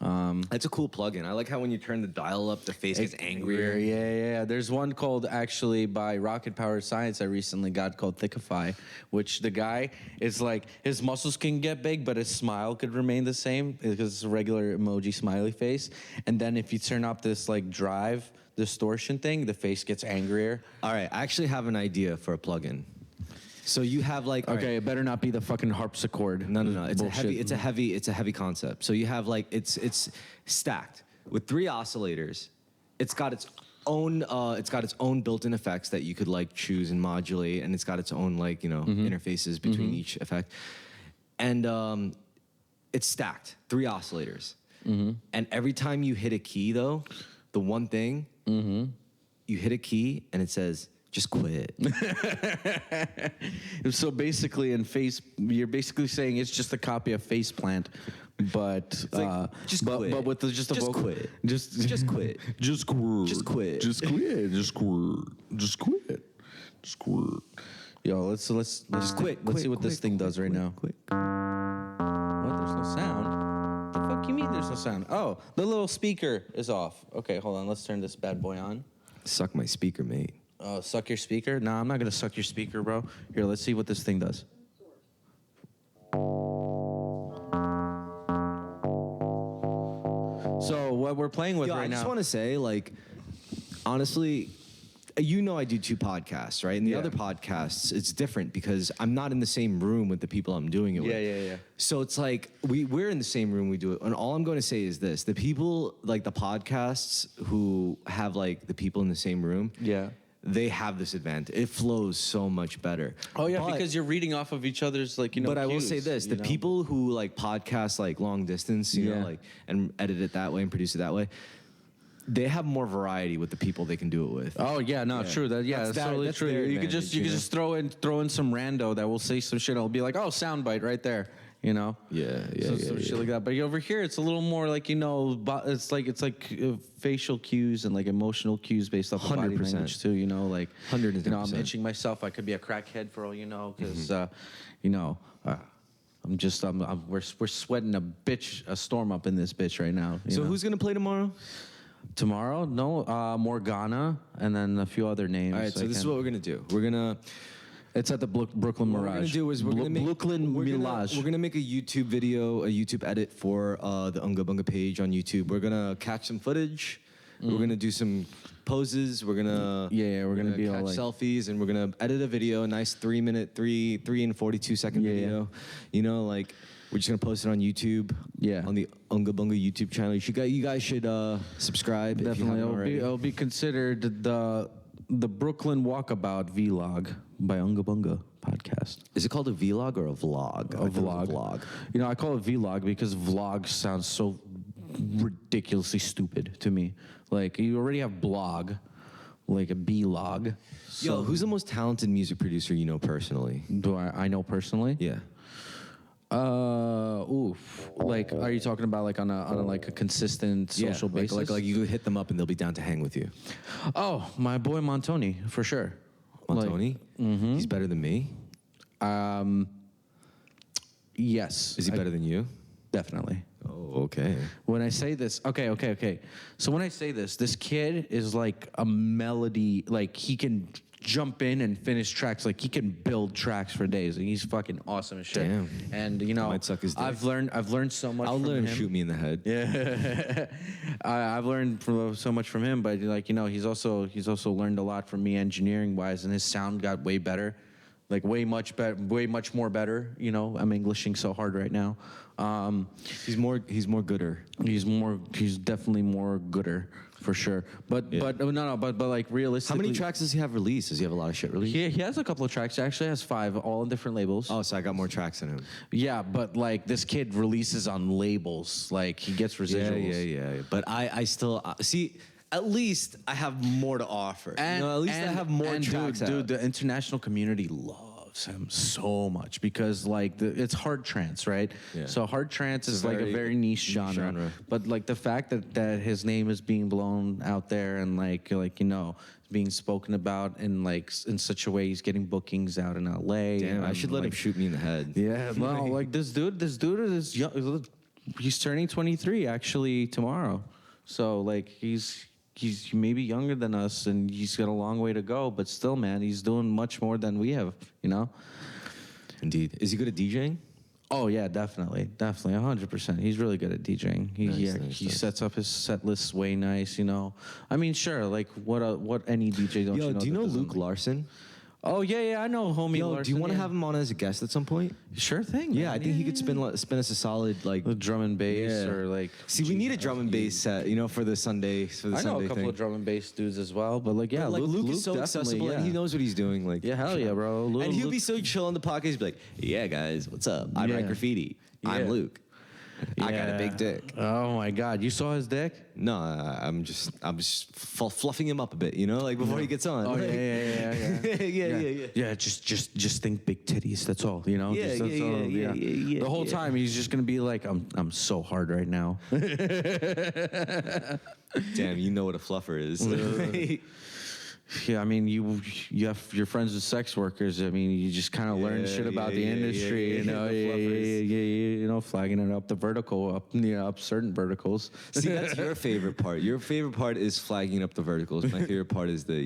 That's a cool plugin. I like how when you turn the dial up, the face gets angrier. Yeah. There's one called actually by Rocket Power Science I recently got called Thickify, which the guy is like his muscles can get big, but his smile could remain the same because it's a regular emoji smiley face. And then if you turn up this like drive distortion thing, the face gets angrier. All right, I actually have an idea for a plugin. So you have like it better not be the fucking harpsichord. No. It's a heavy concept. So you have like it's stacked with 3 oscillators. It's got its own built-in effects that you could like choose and modulate, and it's got its own like interfaces between each effect. And it's stacked 3 oscillators. And every time you hit a key though, the one thing you hit a key and it says, just quit. So basically, you're basically saying it's just a copy of Faceplant, but just quit. But with just a vocal. Quit. Just quit. Just quit. Just quit. Just quit. Just quit. Just quit. Just quit. Yo, let's Just quick. Let's see what this thing does right now. Quick. What? There's no sound. The fuck you mean there's no sound? Oh, the little speaker is off. Okay, hold on. Let's turn this bad boy on. Suck my speaker, mate. Oh, suck your speaker? Nah, I'm not gonna suck your speaker, bro. Here, let's see what this thing does. So what we're playing with right now. I just want to say, like, honestly, you know I do 2 podcasts, right? And the other podcasts, it's different because I'm not in the same room with the people I'm doing it with. Yeah. So it's like we're in the same room, we do it. And all I'm going to say is this. The people, like the podcasts who have like the people in the same room, they have this advantage. It flows so much better. Oh, yeah, because you're reading off of each other's, like, But I will cues, say this. The people who like podcast like long distance, you know, like and edit it that way and produce it that way, they have more variety with the people they can do it with. Oh yeah, no, true. That's totally true. You could just throw in some rando that will say some shit. I'll be like, oh, soundbite right there. You know. Some shit like that. But over here, it's a little more like, you know, it's like facial cues and like emotional cues based off of body language too. You know, like 100%. You know, I'm itching myself. I could be a crackhead for all you know, because you know. We're sweating a storm up in this bitch right now. So who's gonna play tomorrow? Tomorrow? No, Morgana, and then a few other names. All right, so this is what we're going to do. It's at the Brooklyn Mirage. What we're going to do is we're going to make a YouTube video, a YouTube edit for the Unga Bunga page on YouTube. We're going to catch some footage. We're going to do some poses. We're going to we're going to be catch all like selfies, and we're going to edit a video, a nice 3 and 42 second video. You know, like we're just going to post it on YouTube. Yeah. On the Unga Bunga YouTube channel. You guys should subscribe. Definitely. It'll be considered the Brooklyn Walkabout Vlog by Unga Bunga podcast. Is it called a vlog or a vlog? A vlog. You know, I call it vlog because vlog sounds so ridiculously stupid to me. Like, you already have blog, like a B-log. Yo, who's the most talented music producer you know personally? Do I know personally? Yeah. Like, are you talking about like on a consistent social basis? Like you hit them up and they'll be down to hang with you. Oh, my boy Montoni, for sure. Montoni? He's better than me? Yes. Is he better than you? Definitely. Oh, okay. When I say this, okay. So when I say this kid is like a melody, like he can jump in and finish tracks, like he can build tracks for days, and he's fucking awesome as shit. Damn. And you know, might suck his dick. I've learned so much. I'll from let him him. Shoot me in the head. Yeah, I've learned so much from him, but like, you know, he's also learned a lot from me engineering wise, and his sound got way better, like way much more better. You know, I'm Englishing so hard right now. He's more gooder. He's definitely more gooder. For sure, but like realistically, how many tracks does he have released? Does he have a lot of shit released? He has a couple of tracks. He actually has 5, all on different labels. Oh, so I got more tracks than him. Yeah, but like this kid releases on labels. Like he gets residuals. Yeah. But I still see. At least I have more to offer. And at least I have more tracks. Dude, the international community loves him so much because like it's hard trance, right? Yeah. So hard trance is like a very niche genre. But like the fact that his name is being blown out there and like you know, being spoken about in like in such a way, he's getting bookings out in LA. Damn, I should let him shoot me in the head. Yeah, well, like this dude is young. He's turning 23 actually tomorrow. So like he's maybe younger than us, and he's got a long way to go. But still, man, he's doing much more than we have. You know. Indeed. Is he good at DJing? Oh yeah, definitely, 100%. He's really good at DJing. He sets up his set lists way nice. You know. I mean, sure, like what any DJ don't you know? Do you know Luke Larson? Oh yeah, I know homie Larson. Do you want to have him on as a guest at some point? Sure thing. Yeah, I think he could spin us a solid like drum and bass or like. See, we need a drum and bass set, you know, for the Sunday. I know a couple of drum and bass dudes as well, but like Luke is so accessible and he knows what he's doing. Like hell yeah, bro. And he'll be so chill on the podcast. He'll be like, yeah, guys, what's up? I write graffiti. I'm Luke. I got a big dick. Oh my God, you saw his dick? No, I'm just fluffing him up a bit, you know, like before he gets on. Oh like, yeah. Yeah, just think big titties. That's all, you know. Yeah. The whole time he's just gonna be like, I'm so hard right now. Damn, you know what a fluffer is. Yeah, I mean, you have your friends with sex workers. I mean, you just kind of learn shit about the industry, you know, flagging it up the vertical, up certain verticals. See, that's your favorite part. Your favorite part is flagging up the verticals. My favorite part is the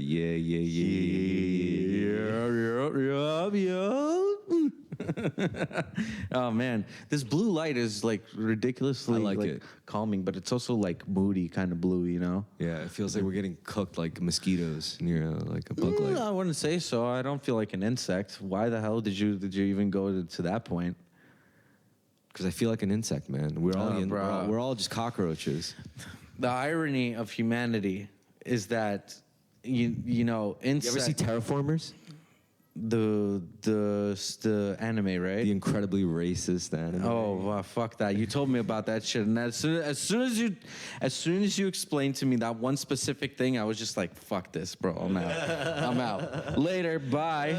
Oh man, this blue light is like ridiculously I like it. calming, but it's also like moody kind of blue, you know? Yeah, it feels like we're getting cooked like mosquitoes near like a bug light. I wouldn't say so. I don't feel like an insect. Why the hell did you even go to that point? Because I feel like an insect, man. We're all just cockroaches. The irony of humanity is that you know, insect. You ever see Terraformers? The anime, right? The incredibly racist anime. Oh, wow, fuck that! You told me about that shit, and as soon as you explained to me that one specific thing, I was just like, "Fuck this, bro! I'm out. Later, bye,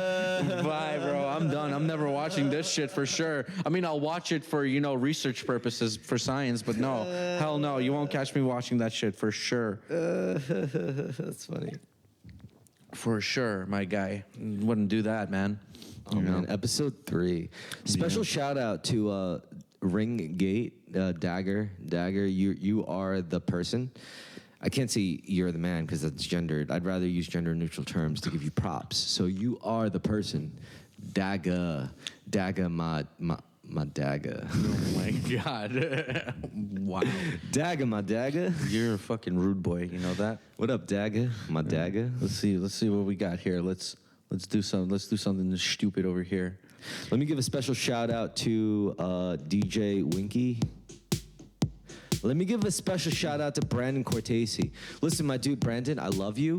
bro. I'm done. I'm never watching this shit for sure. I mean, I'll watch it for research purposes for science, but no, hell no, you won't catch me watching that shit for sure. That's funny. For sure, my guy wouldn't do that, man. Oh man, episode 3. Special shout out to Ring Gate, Dagger. You are the person. I can't say you're the man because that's gendered. I'd rather use gender neutral terms to give you props. So you are the person. Dagger, my dagger. Oh my god! Wow, Dagger, my dagger. You're a fucking rude boy. You know that? What up, dagger? My dagger. Let's see what we got here. Let's do something stupid over here. Let me give a special shout out to DJ Winky. Let me give a special shout out to Brandon Cortese. Listen, my dude Brandon, I love you,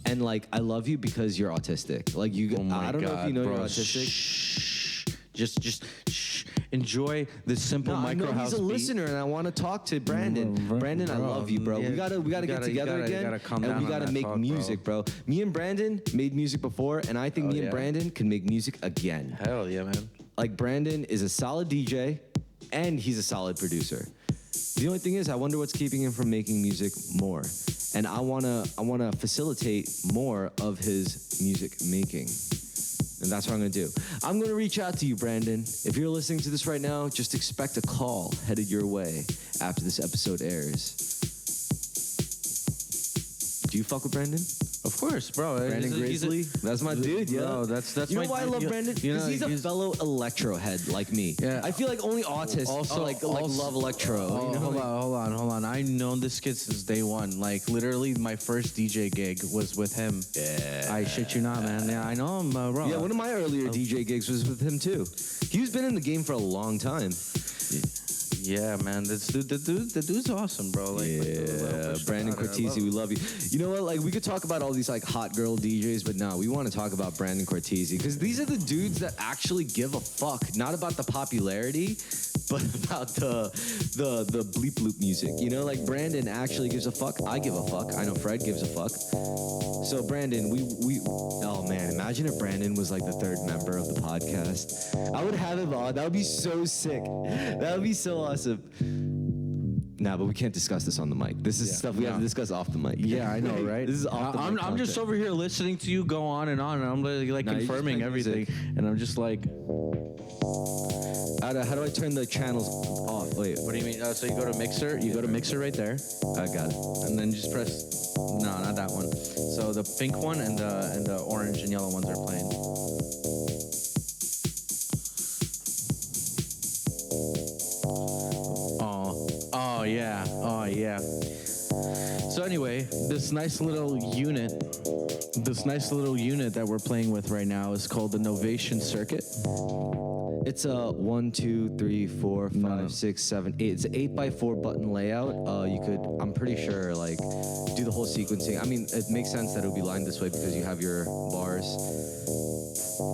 and like I love you because you're autistic. Like you, I don't know if you know you're autistic. Shh. Just shh. Enjoy this simple micro house he's a beat. listener, and I want to talk to Brandon. Brandon, I love you, bro. Yeah, we gotta get together again, and we gotta make music, bro. Me and Brandon made music before, and I think me and Brandon can make music again. Hell yeah, man. Like Brandon is a solid DJ, and he's a solid producer. The only thing is, I wonder what's keeping him from making music more, and I wanna facilitate more of his music making. And that's what I'm going to do. I'm going to reach out to you, Brandon. If you're listening to this right now, just expect a call headed your way after this episode airs. Do you fuck with Brandon? Of course, bro. Brandon Grizzly? That's my dude, yeah. Bro, that's you know why I love Brandon? Because he's a fellow electro head like me. Yeah. I feel like only autists love electro. Hold on. I known this kid since day one. Like, literally, my first DJ gig was with him. Yeah. I shit you not, man. Yeah, I know him, bro. Yeah, one of my earlier DJ gigs was with him, too. He's been in the game for a long time. Yeah, man, the dude's awesome, bro. Like, Brandon Cortese, we love you. You know what? Like, we could talk about all these like hot girl DJs, but no, we want to talk about Brandon Cortese because these are the dudes that actually give a fuck, not about the popularity, but about the bleep bloop music. You know, like Brandon actually gives a fuck. I give a fuck. I know Fred gives a fuck. So Brandon, we oh man, imagine if Brandon was like the third member of the podcast. I would have him on. That would be so sick. That would be so awesome. Nah, but we can't discuss this on the mic. This is stuff we have to discuss off the mic. Yeah, I know, right? This is off the mic. I'm just over here listening to you go on, and I'm like confirming everything, and I'm just like, how do I turn the channels off? Wait, what do you mean? So you go to mixer, go to mixer right there. I got it. And then just press. No, not that one. So the pink one and the orange and yellow ones are playing. Oh yeah. So anyway, this nice little unit that we're playing with right now is called the Novation Circuit. It's a 1, 2, 3, 4, 5, 6, 7, 8. It's an 8x4 button layout. You could, I'm pretty sure, like, do the whole sequencing. I mean, it makes sense that it would be lined this way because you have your bars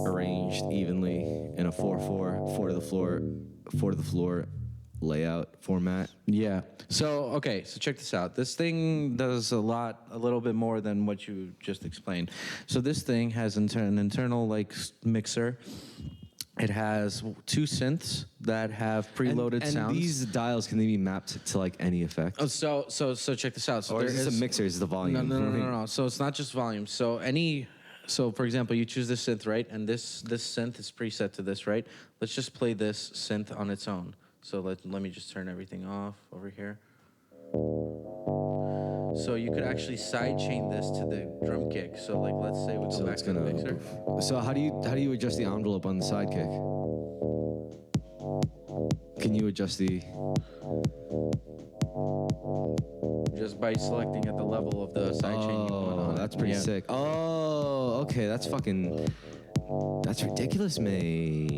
arranged evenly in a 4-4, 4 to the floor layout format. Yeah. So check this out. This thing does a little bit more than what you just explained. So this thing has an internal like mixer. It has 2 synths that have preloaded and sounds. these dials, can they be mapped to like any effect? Oh, so check this out. So Or there is this a mixer? Is the volume? No. So it's not just volume. So for example, you choose this synth, right? And this synth is preset to this, right? Let's just play this synth on its own. So let me just turn everything off over here. So you could actually sidechain this to the drum kick. So like, let's say we go back to the mixer. So how do you adjust the envelope on the sidekick? Can you adjust the? Just by selecting at the level of the sidechain you want on. That's pretty sick. Oh, okay, that's ridiculous, mate.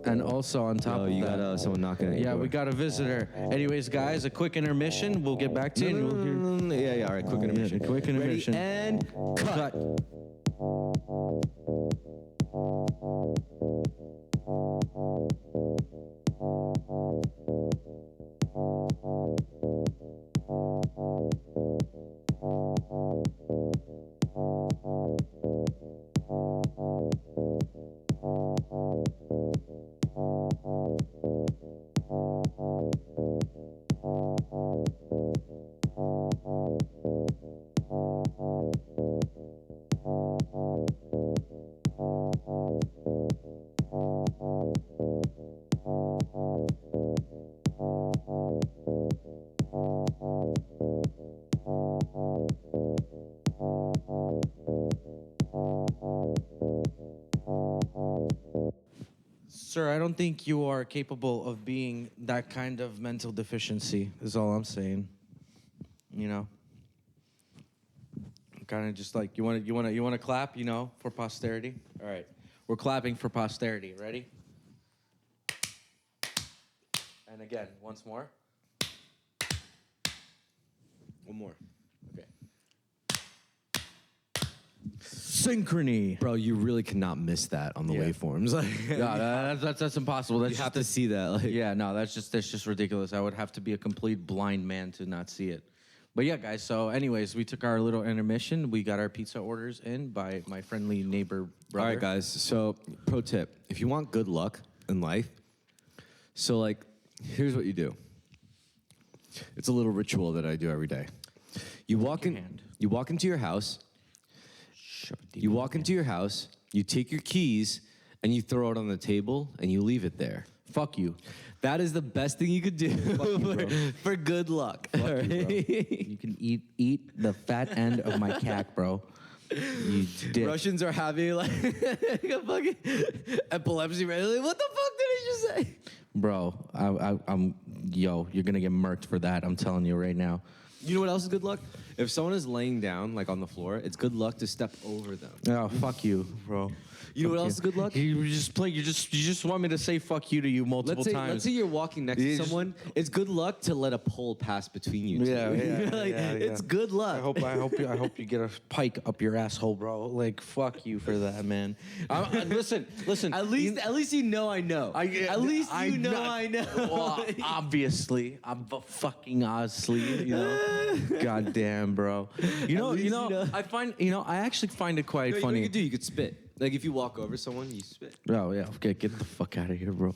And also on top of you that, got someone knocking at your door. we got a visitor. Anyways, guys, a quick intermission. We'll get back to you. Yeah, all right, quick intermission. Quick intermission. Ready, and cut. Sir, I don't think you are capable of being that kind of mental deficiency, is all I'm saying. You know? Kind of just like, you want to clap, for posterity? All right. We're clapping for posterity. Ready? And again, once more. One more. Okay. Synchrony. Bro, you really cannot miss that on the waveforms. No, that's impossible. That's you have to see that. Like. Yeah, no, that's just ridiculous. I would have to be a complete blind man to not see it. But yeah, guys, so anyways, we took our little intermission. We got our pizza orders in by my friendly neighbor brother. All right, guys. So, pro tip. If you want good luck in life, so like, here's what you do. It's a little ritual that I do every day. You walk into your house. You walk into your house, you take your keys, and you throw it on the table, and you leave it there. Fuck you. That is the best thing you could do for good luck. Fuck you, bro. You can eat the fat end of my cack, bro. You dick. Russians are having like a fucking epilepsy. Right? Like, what the fuck did he just say? Bro, you're gonna get murked for that. I'm telling you right now. You know what else is good luck? If someone is laying down, like on the floor, it's good luck to step over them. Oh, fuck you, bro. You know what else is good luck? You just want me to say fuck you to you multiple times. Let's say you're walking next to someone. It's good luck to let a pole pass between you two. Yeah. It's good luck. I hope you get a pike up your asshole, bro. Like fuck you for that, man. Listen. At least you know I know. At least you know I know. Well, obviously, fucking honestly, God damn, bro. I actually find it quite funny. You know what you could do? You could spit. Like if you walk over someone, you spit. Oh yeah, okay, get the fuck out of here, bro.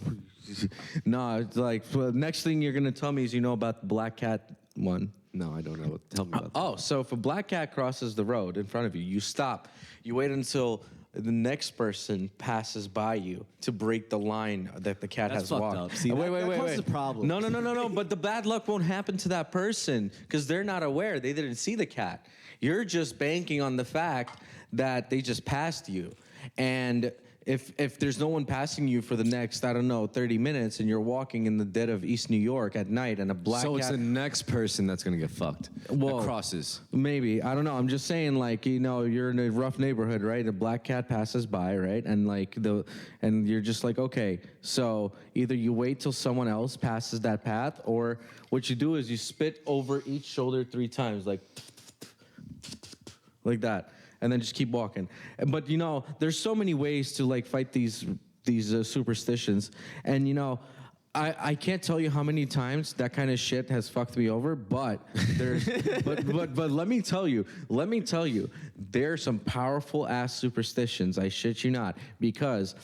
No, it's like next thing you're gonna tell me is about the black cat one. No, I don't know. Tell me about that. Oh, so if a black cat crosses the road in front of you, you stop. You wait until the next person passes by you to break the line that the cat has fucked walked. Up. See, wait. That causes a problem. No. But the bad luck won't happen to that person because they're not aware. They didn't see the cat. You're just banking on the fact that they just passed you. And if there's no one passing you for the next, 30 minutes, and you're walking in the dead of East New York at night and a black cat... So it's the next person that's going to get fucked. That crosses. Maybe. I don't know. I'm just saying, you're in a rough neighborhood, right? A black cat passes by, right? And and you're just like, okay, so either you wait till someone else passes that path, or what you do is you spit over each shoulder 3 times, like that. And then just keep walking. But, there's so many ways to, fight these superstitions. And, I can't tell you how many times that kind of shit has fucked me over, but there's, but let me tell you, there's some powerful ass superstitions. I shit you not, because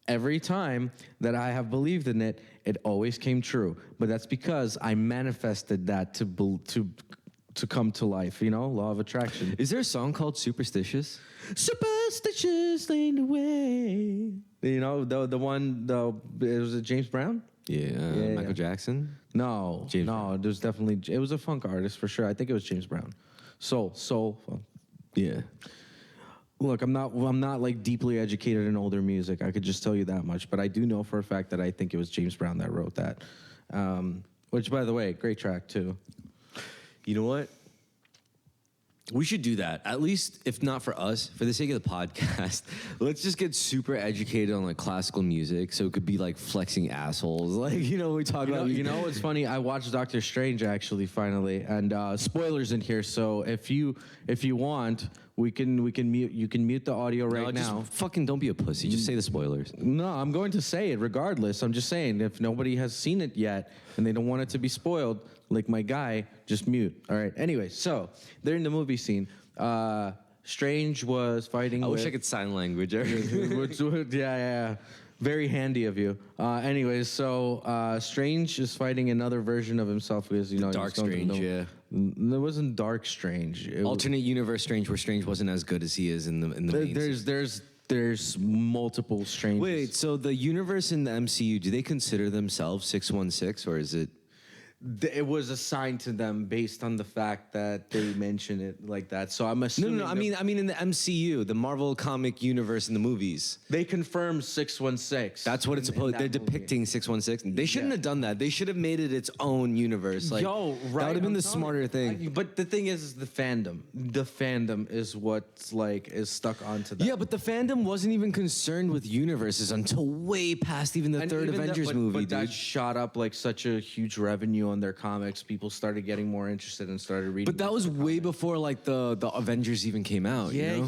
every time that I have believed in it, it always came true. But that's because I manifested that to come to life, law of attraction. Is there a song called Superstitious? Superstitious lead the way. The one, it was a James Brown? Yeah, Michael Jackson? No, James no, Brown. there's definitely, it was a funk artist for sure. I think it was James Brown. Soul funk. Yeah. Look, I'm not like deeply educated in older music. I could just tell you that much, but I do know for a fact that I think it was James Brown that wrote that. Which, by the way, great track too. You know what? We should do that. At least, if not for us, for the sake of the podcast, let's just get super educated on like classical music, so it could be like flexing assholes. Like, we talk about. You know what's funny? I watched Doctor Strange actually finally, and spoilers in here. So if you want, we can mute. You can mute the audio right now. Just fucking don't be a pussy. Just say the spoilers. No, I'm going to say it regardless. I'm just saying if nobody has seen it yet and they don't want it to be spoiled, like my guy, just mute. All right. Anyway, so they're in the movie scene. Strange was fighting. I wish I could sign language. Yeah. Very handy of you. Anyways, so Strange is fighting another version of himself because Dark Strange. Yeah. It wasn't Dark Strange. Alternate universe Strange, where Strange wasn't as good as he is in the main. There's multiple Strange. Wait, so the universe in the MCU, do they consider themselves 616, or is it? It was assigned to them based on the fact that they mention it like that. So I'm assuming. No. I mean in the MCU, the Marvel comic universe in the movies. They confirmed 616. That's what it's supposed. They're depicting 616. They shouldn't have done that. They should have made it its own universe. Like, right. That would have been the smarter thing. But the thing is the fandom. The fandom is what's is stuck onto that. Yeah, but the fandom wasn't even concerned with universes until way past even the third Avengers movie, but dude. that shot up like such a huge revenue on their comics. People started getting more interested and started reading. But that was way before like the Avengers even came out. Yeah.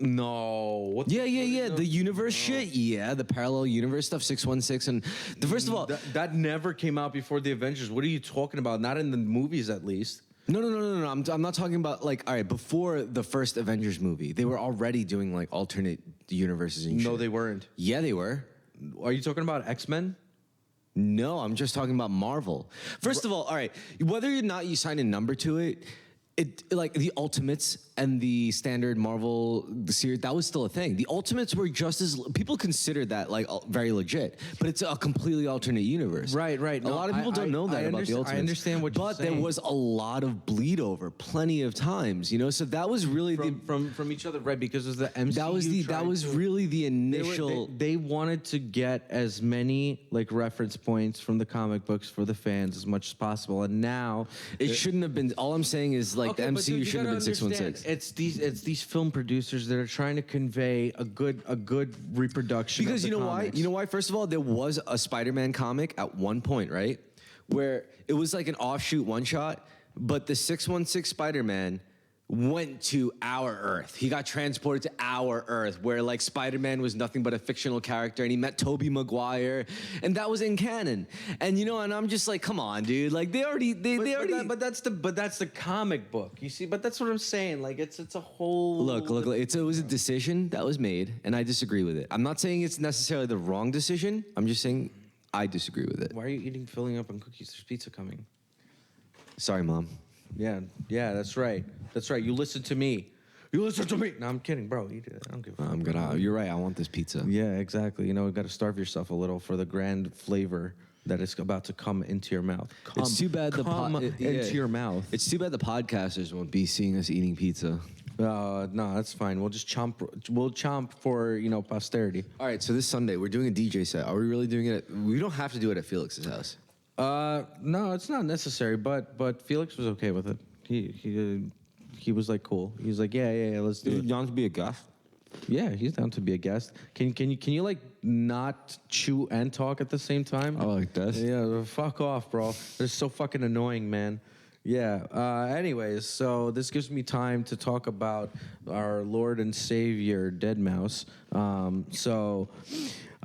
No. The universe shit. Yeah, the parallel universe stuff. 616 and first of all, that never came out before the Avengers. What are you talking about? Not in the movies, at least. No. I'm not talking about like, all right, before the first Avengers movie, they were already doing like alternate universes and shit. No, they weren't. Yeah, they were. Are you talking about X-Men? No, I'm just talking about Marvel. First of all right, whether or not you sign a number to it, like the Ultimates and the standard Marvel series, that was still a thing. The Ultimates were just as people considered that like very legit, but it's a completely alternate universe. Right. A lot of people don't know that about the Ultimates. I understand what you're saying. But there was a lot of bleed over, plenty of times, So that was really from each other, right? Because it was the MCU. That was really the initial. They wanted to get as many like reference points from the comic books for the fans as much as possible, and now it shouldn't have been. All I'm saying is like the MCU shouldn't have been 616. It's these film producers that are trying to convey a good reproduction. Because of the why? comics. You know why? First of all, there was a Spider-Man comic at one point, right, where it was like an offshoot one shot, but the 616 Spider-Man went to our Earth. He got transported to our Earth, where like Spider-Man was nothing but a fictional character, and he met Tobey Maguire, and that was in canon. And and I'm just like, come on, dude. Like they already. But that's the comic book. You see, but that's what I'm saying. Like it's a whole. Look. It was a decision that was made, and I disagree with it. I'm not saying it's necessarily the wrong decision. I'm just saying I disagree with it. Why are you filling up on cookies? There's pizza coming. Sorry, Mom. Yeah, that's right. You listen to me. No, I'm kidding, bro. Eat it. I don't give a fuck. I'm gonna. You're right. I want this pizza. Yeah, exactly. You've got to starve yourself a little for the grand flavor that is about to come into your mouth. It's too bad into your mouth. It's too bad the podcasters won't be seeing us eating pizza. No, that's fine. We'll just chomp. We'll chomp for posterity. All right. So this Sunday we're doing a DJ set. Are we really doing it? We don't have to do it at Felix's house. No, it's not necessary. But Felix was okay with it. He was like cool. He was like, yeah, let's do it. You want to be a guest? Yeah, he's down to be a guest. Can you like not chew and talk at the same time? I like this. Yeah, fuck off, bro. They're so fucking annoying, man. Yeah. Anyways, so this gives me time to talk about our Lord and Savior, Deadmau5. So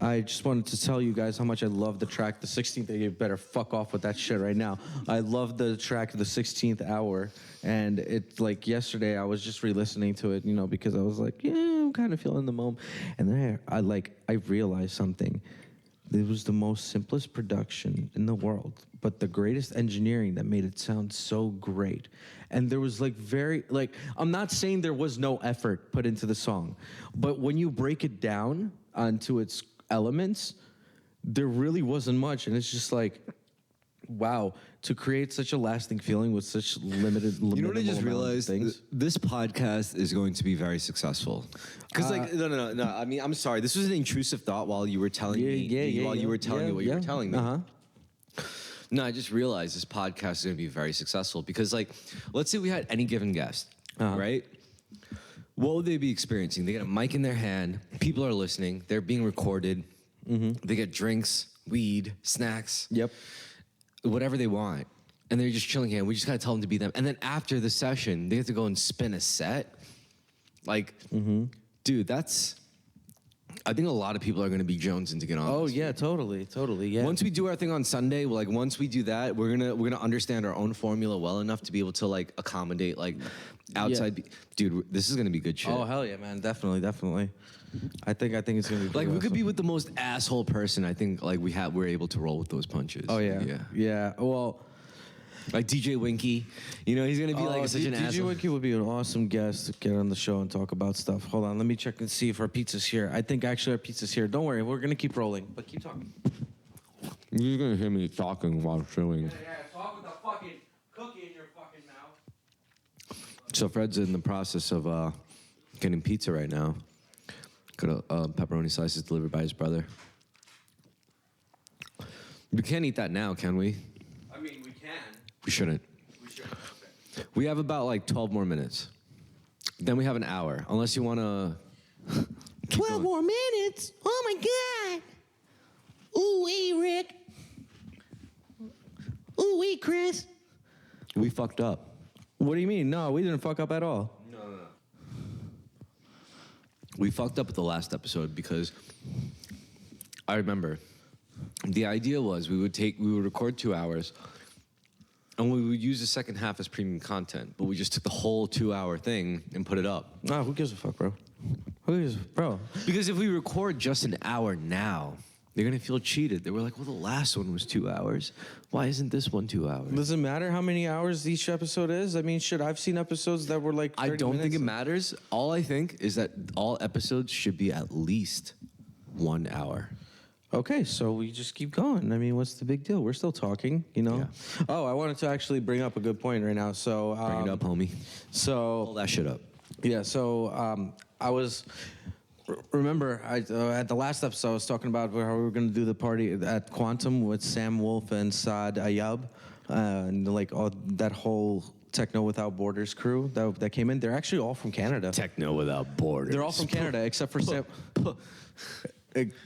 I just wanted to tell you guys how much I love the track, the 16th. You better fuck off with that shit right now. I love the track, the 16th hour. And it's like yesterday, I was just re-listening to it, because I was like, yeah, kind of feeling the moment. And then I realized something. It was the most simplest production in the world, but the greatest engineering that made it sound so great. And there was I'm not saying there was no effort put into the song, but when you break it down onto its elements, there really wasn't much. And it's just like, wow, to create such a lasting feeling with such limited. You know what I just realized? This podcast is going to be very successful. Because no. I mean, I'm sorry. This was an intrusive thought while you were telling me. You were telling me what you were telling me. No, I just realized this podcast is going to be very successful because, let's say we had any given guest, right? What would they be experiencing? They get a mic in their hand. People are listening. They're being recorded. They get drinks, weed, snacks. Yep. Whatever they want, and they're just chilling here. We just gotta tell them to be them. And then after the session, they have to go and spin a set. Dude, that's. I think a lot of people are gonna be jonesing to get on. Oh this. yeah, totally, yeah. Once we do our thing on Sunday, once we do that, we're gonna understand our own formula well enough to be able to accommodate outside. Dude, this is gonna be good shit. Oh hell yeah, man, definitely. I think it's gonna be we could be with the most asshole person. I think we're able to roll with those punches. Oh yeah. Well, DJ Winky, he's gonna be such an asshole. DJ Winky would be an awesome guest to get on the show and talk about stuff. Hold on, let me check and see if our pizza's here. I think actually our pizza's here. Don't worry, we're gonna keep rolling, but keep talking. You're gonna hear me talking while chewing. Yeah, talk with the fucking cookie in your fucking mouth. So Fred's in the process of getting pizza right now. Got pepperoni slices delivered by his brother. We can't eat that now, can we? I mean, we can. We shouldn't. Okay. We have about 12 more minutes. Then we have an hour, unless you want to. 12 more minutes? Oh my God. Ooh, wee, Rick. Ooh, wee, Chris. We fucked up. What do you mean? No, we didn't fuck up at all. No. We fucked up with the last episode because I remember the idea was we would record 2 hours and we would use the second half as premium content, but we just took the whole 2-hour thing and put it up. Nah, who gives a fuck, bro? Who gives, bro? Because if we record just an hour now, they're gonna feel cheated. They were like, well, the last one was 2 hours. Why isn't this one 2 hours? Does it matter how many hours each episode is? I mean, shit, I've seen episodes that were 30 I don't think it minutes. matters. All I think is that all episodes should be at least 1 hour. Okay, so we just keep going. I mean, what's the big deal? We're still talking, Yeah. Oh, I wanted to actually bring up a good point right now. So Bring it up, homie. So Pull that shit up. yeah, so I was. Remember, at the last episode, I was talking about how we were going to do the party at Quantum with Sam Wolf and Saad Ayub, and all that whole Techno Without Borders crew that came in. They're actually all from Canada. Techno Without Borders. They're all from Canada, except for Sam.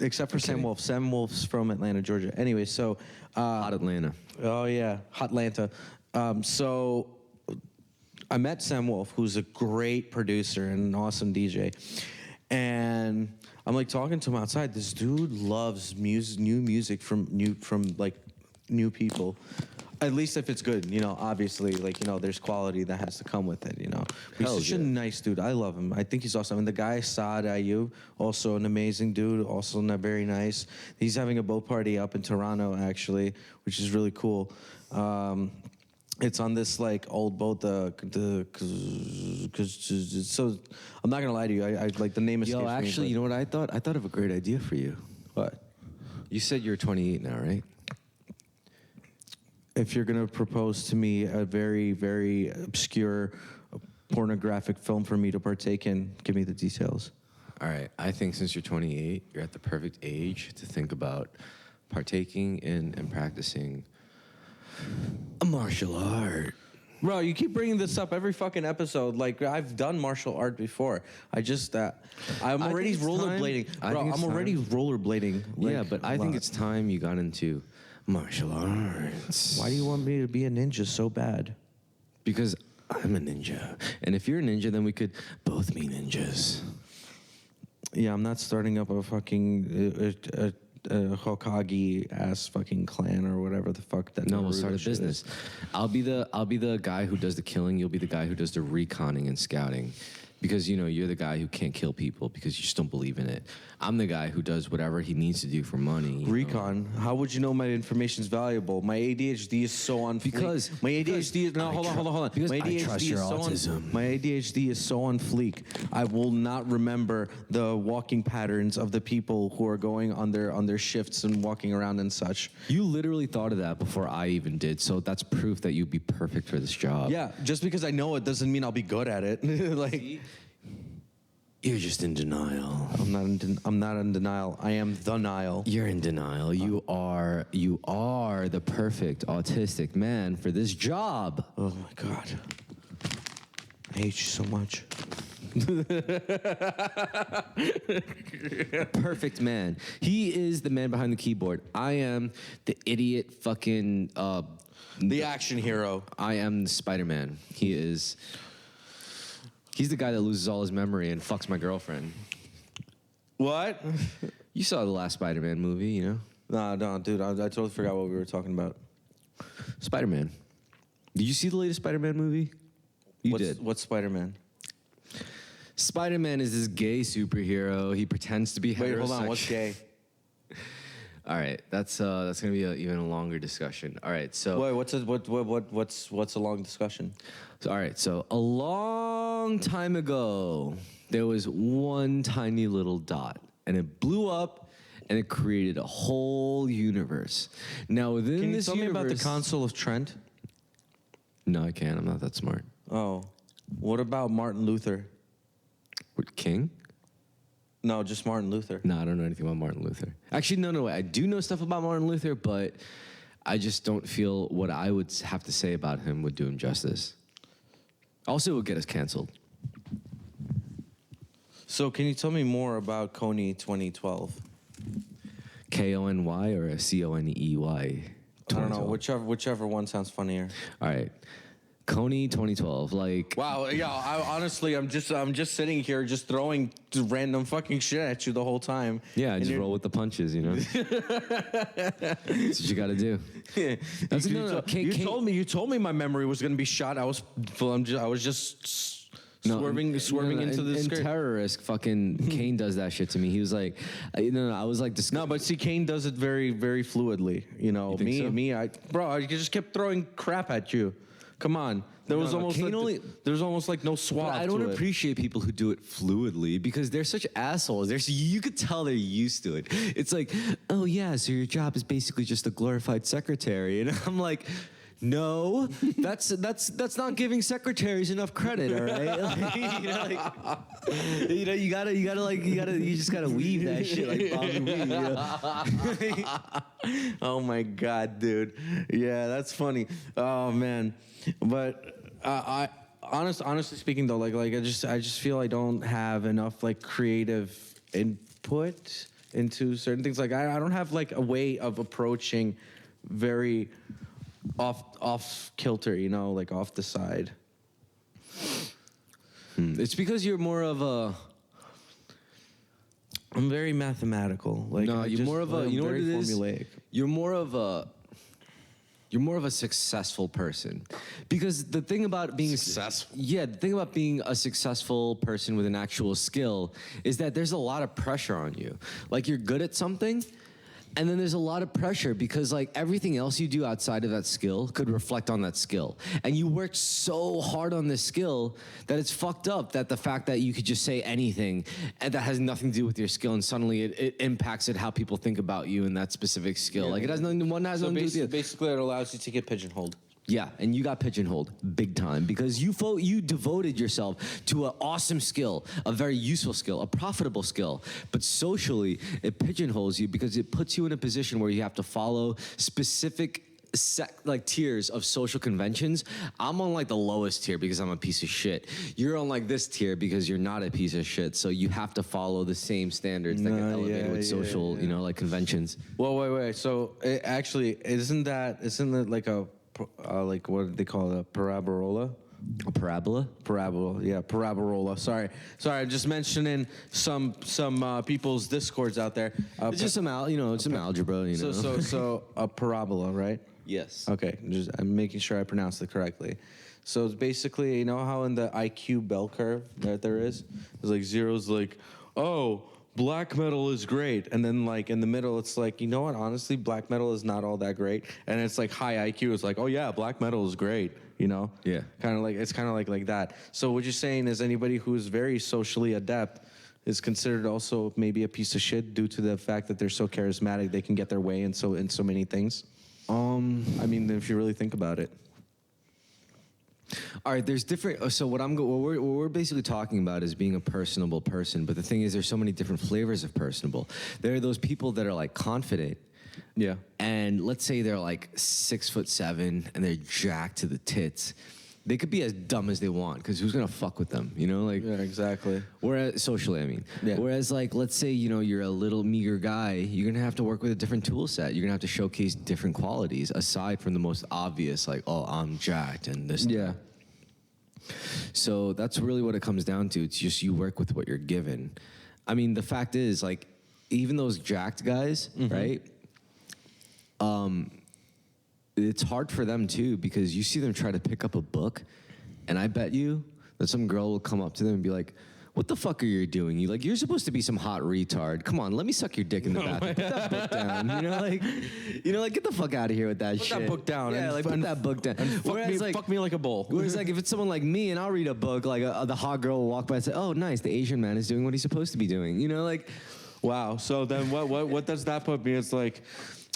Except for Sam Wolf. Sam Wolf's from Atlanta, Georgia. Anyway, so Hot Atlanta. oh yeah, Hotlanta. So I met Sam Wolf, who's a great producer and an awesome DJ. And I'm talking to him outside. This dude loves new music from new people. At least if it's good, obviously, there's quality that has to come with it, He's Hell such a yeah. nice dude. I love him. I think he's awesome. And the guy, Saad Ayub, also an amazing dude, also very nice. He's having a boat party up in Toronto, actually, which is really cool. It's on this old boat. So I'm not gonna lie to you. I the name escapes Yo, me, actually, but- you know what I thought? I thought of a great idea for you. What? You said you're 28 now, right? If you're gonna propose to me a very, very obscure pornographic film for me to partake in, give me the details. All right. I think since you're 28, you're at the perfect age to think about partaking in and practicing a martial art. Bro, you keep bringing this up every fucking episode. I've done martial art before. I'm already think it's rollerblading. time. Bro, I'm already rollerblading. Yeah, but I think it's time you got into martial arts. Why do you want me to be a ninja so bad? Because I'm a ninja. And if you're a ninja, then we could both be ninjas. Yeah, I'm not starting up a fucking Hokage ass fucking clan or whatever the fuck that. No, we'll Naruto start a shit business. is. I'll be the guy who does the killing. You'll be the guy who does the reconning and scouting. because you're the guy who can't kill people because you just don't believe in it. I'm the guy who does whatever he needs to do for money. Recon, how would you know my information's valuable? My ADHD is so on fleek. Because my ADHD is hold on. Because my I ADHD trust is your so autism. my ADHD is so on fleek. I will not remember the walking patterns of the people who are going on their shifts and walking around and such. You literally thought of that before I even did, so that's proof that you'd be perfect for this job. Yeah, just because I know it doesn't mean I'll be good at it. Like. You're just in denial. I'm not in denial. I am the Nile. You're in denial. You are the perfect autistic man for this job. Oh my God. I hate you so much. Perfect man. He is the man behind the keyboard. I am the idiot fucking The action hero. I am Spider-Man. He's the guy that loses all his memory and fucks my girlfriend. What? You saw the last Spider-Man movie, No, dude. I totally forgot what we were talking about. Spider-Man. Did you see the latest Spider-Man movie? You did. What's Spider-Man? Spider-Man is this gay superhero. He pretends to be heterosexual. Wait, hold on. What's gay? All right, that's gonna be even a longer discussion. All right, so Wait, what's a long discussion? all right, so a long time ago, there was one tiny little dot, and it blew up, and it created a whole universe. Now within Can you this tell me about the universe- Council of Trent? No, I can't. I'm not that smart. Oh, what about Martin Luther? What, King? No, just Martin Luther. No, I don't know anything about Martin Luther. Actually, no. I do know stuff about Martin Luther, but I just don't feel what I would have to say about him would do him justice. Also, it would get us canceled. So, can you tell me more about Kony 2012? Kony or Coney? I don't know. Whichever one sounds funnier. All right. Kony 2012. Like, Wow, yeah. Honestly, I'm just sitting here, just throwing random fucking shit at you the whole time. yeah, And just you're- roll with the punches, That's what you got to do. That's You told me my memory was gonna be shot. I was just swerving into the in skirt. Terrorist, fucking Kane does that shit to me. He was like, I was like, No, but see, Kane does it very, very fluidly. I just kept throwing crap at you. Come on, there was almost like no swab. But I don't to it. appreciate people who do it fluidly because they're such assholes. You could tell they're used to it. It's like, oh yeah, so your job is basically just a glorified secretary, and I'm like, no, that's not giving secretaries enough credit. All right, you just gotta weave that shit like Bobby Weave. Oh my God, dude. Yeah, that's funny. Oh man, but honestly speaking though, like I just feel I don't have enough like creative input into certain things. Like I don't have like a way of approaching very off kilter, like off the side. It's because you're more of a. I'm very mathematical. Like No, you're more of a. You know what it is? Formulaic. You're more of a successful person, because the thing about being Successful? the thing about being a successful person with an actual skill is that there's a lot of pressure on you. Like you're good at something. And then there's a lot of pressure because like everything else you do outside of that skill could reflect on that skill. And you worked so hard on this skill that it's fucked up that the fact that you could just say anything and that has nothing to do with your skill and suddenly it impacts how people think about you in that specific skill. Like it has nothing to do with the other. Basically, it allows you to get pigeonholed. Yeah, and you got pigeonholed big time because you devoted yourself to an awesome skill, a very useful skill, a profitable skill. But socially, it pigeonholes you because it puts you in a position where you have to follow specific tiers of social conventions. I'm on like the lowest tier because I'm a piece of shit. You're on like this tier because you're not a piece of shit. So you have to follolo the same standards that get elevated with social, like conventions. Well, wait. So isn't that like a like what do they call it? A parabola? A parabola? Parabola. Sorry. I'm just mentioning some people's discords out there. It's just some algebra, So a parabola, right? Yes. Okay, I'm making sure I pronounced it correctly. So it's basically, you know how in the IQ bell curve that there is, there's like zeros like, oh, black metal is great, and then like in the middle it's like, you know what? Honestly, black metal is not all that great, and it's like high IQ is like, oh yeah, black metal is great. You know? Yeah. Kind of like it's kind of like that. So what you're saying is anybody who is very socially adept is considered also maybe a piece of shit due to the fact that they're so charismatic, they can get their way in so many things. I mean, if you really think about it. All right, there's different. So what we're basically talking about is being a personable person. But the thing is, there's so many different flavors of personable. There are those people that are like confident. Yeah. And let's say they're like 6'7" and they're jacked to the tits. They could be as dumb as they want because who's gonna fuck with them? You know, like Yeah, exactly. Whereas socially, I mean. Yeah. Whereas like let's say you're a little meager guy, you're gonna have to work with a different tool set. You're gonna have to showcase different qualities aside from the most obvious, like I'm jacked and this. and Yeah. that. So that's really what it comes down to. It's just you work with what you're given. I mean, the fact is, like, even those jacked guys, right? It's hard for them too because you see them try to pick up a book, and I bet you that some girl will come up to them and be like, "What the fuck are you doing? You're supposed to be some hot retard. Come on, let me suck your dick in the bathroom. Put that book down. Like get the fuck out of here with that shit. Put that book down. Yeah, like put that book down. Fuck me like a bull. Whereas like if it's someone like me and I'll read a book, like the hot girl will walk by and say, "Oh, nice, the Asian man is doing what he's supposed to be doing." Wow. So then what does that put me? It's like,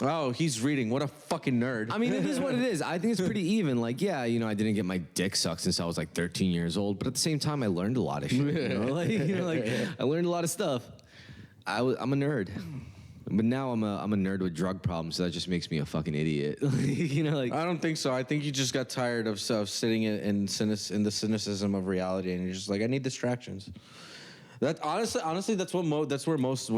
oh, he's reading. What a fucking nerd. I mean, it is what it is. I think it's pretty even. Like, yeah, I didn't get my dick sucked since I was like 13 years old, but at the same time, I learned a lot of shit. I learned a lot of stuff. I'm a nerd, but now I'm a nerd with drug problems. So that just makes me a fucking idiot. I don't think so. I think you just got tired of sitting in the cynicism of reality, and you're just like, I need distractions. That honestly, that's where most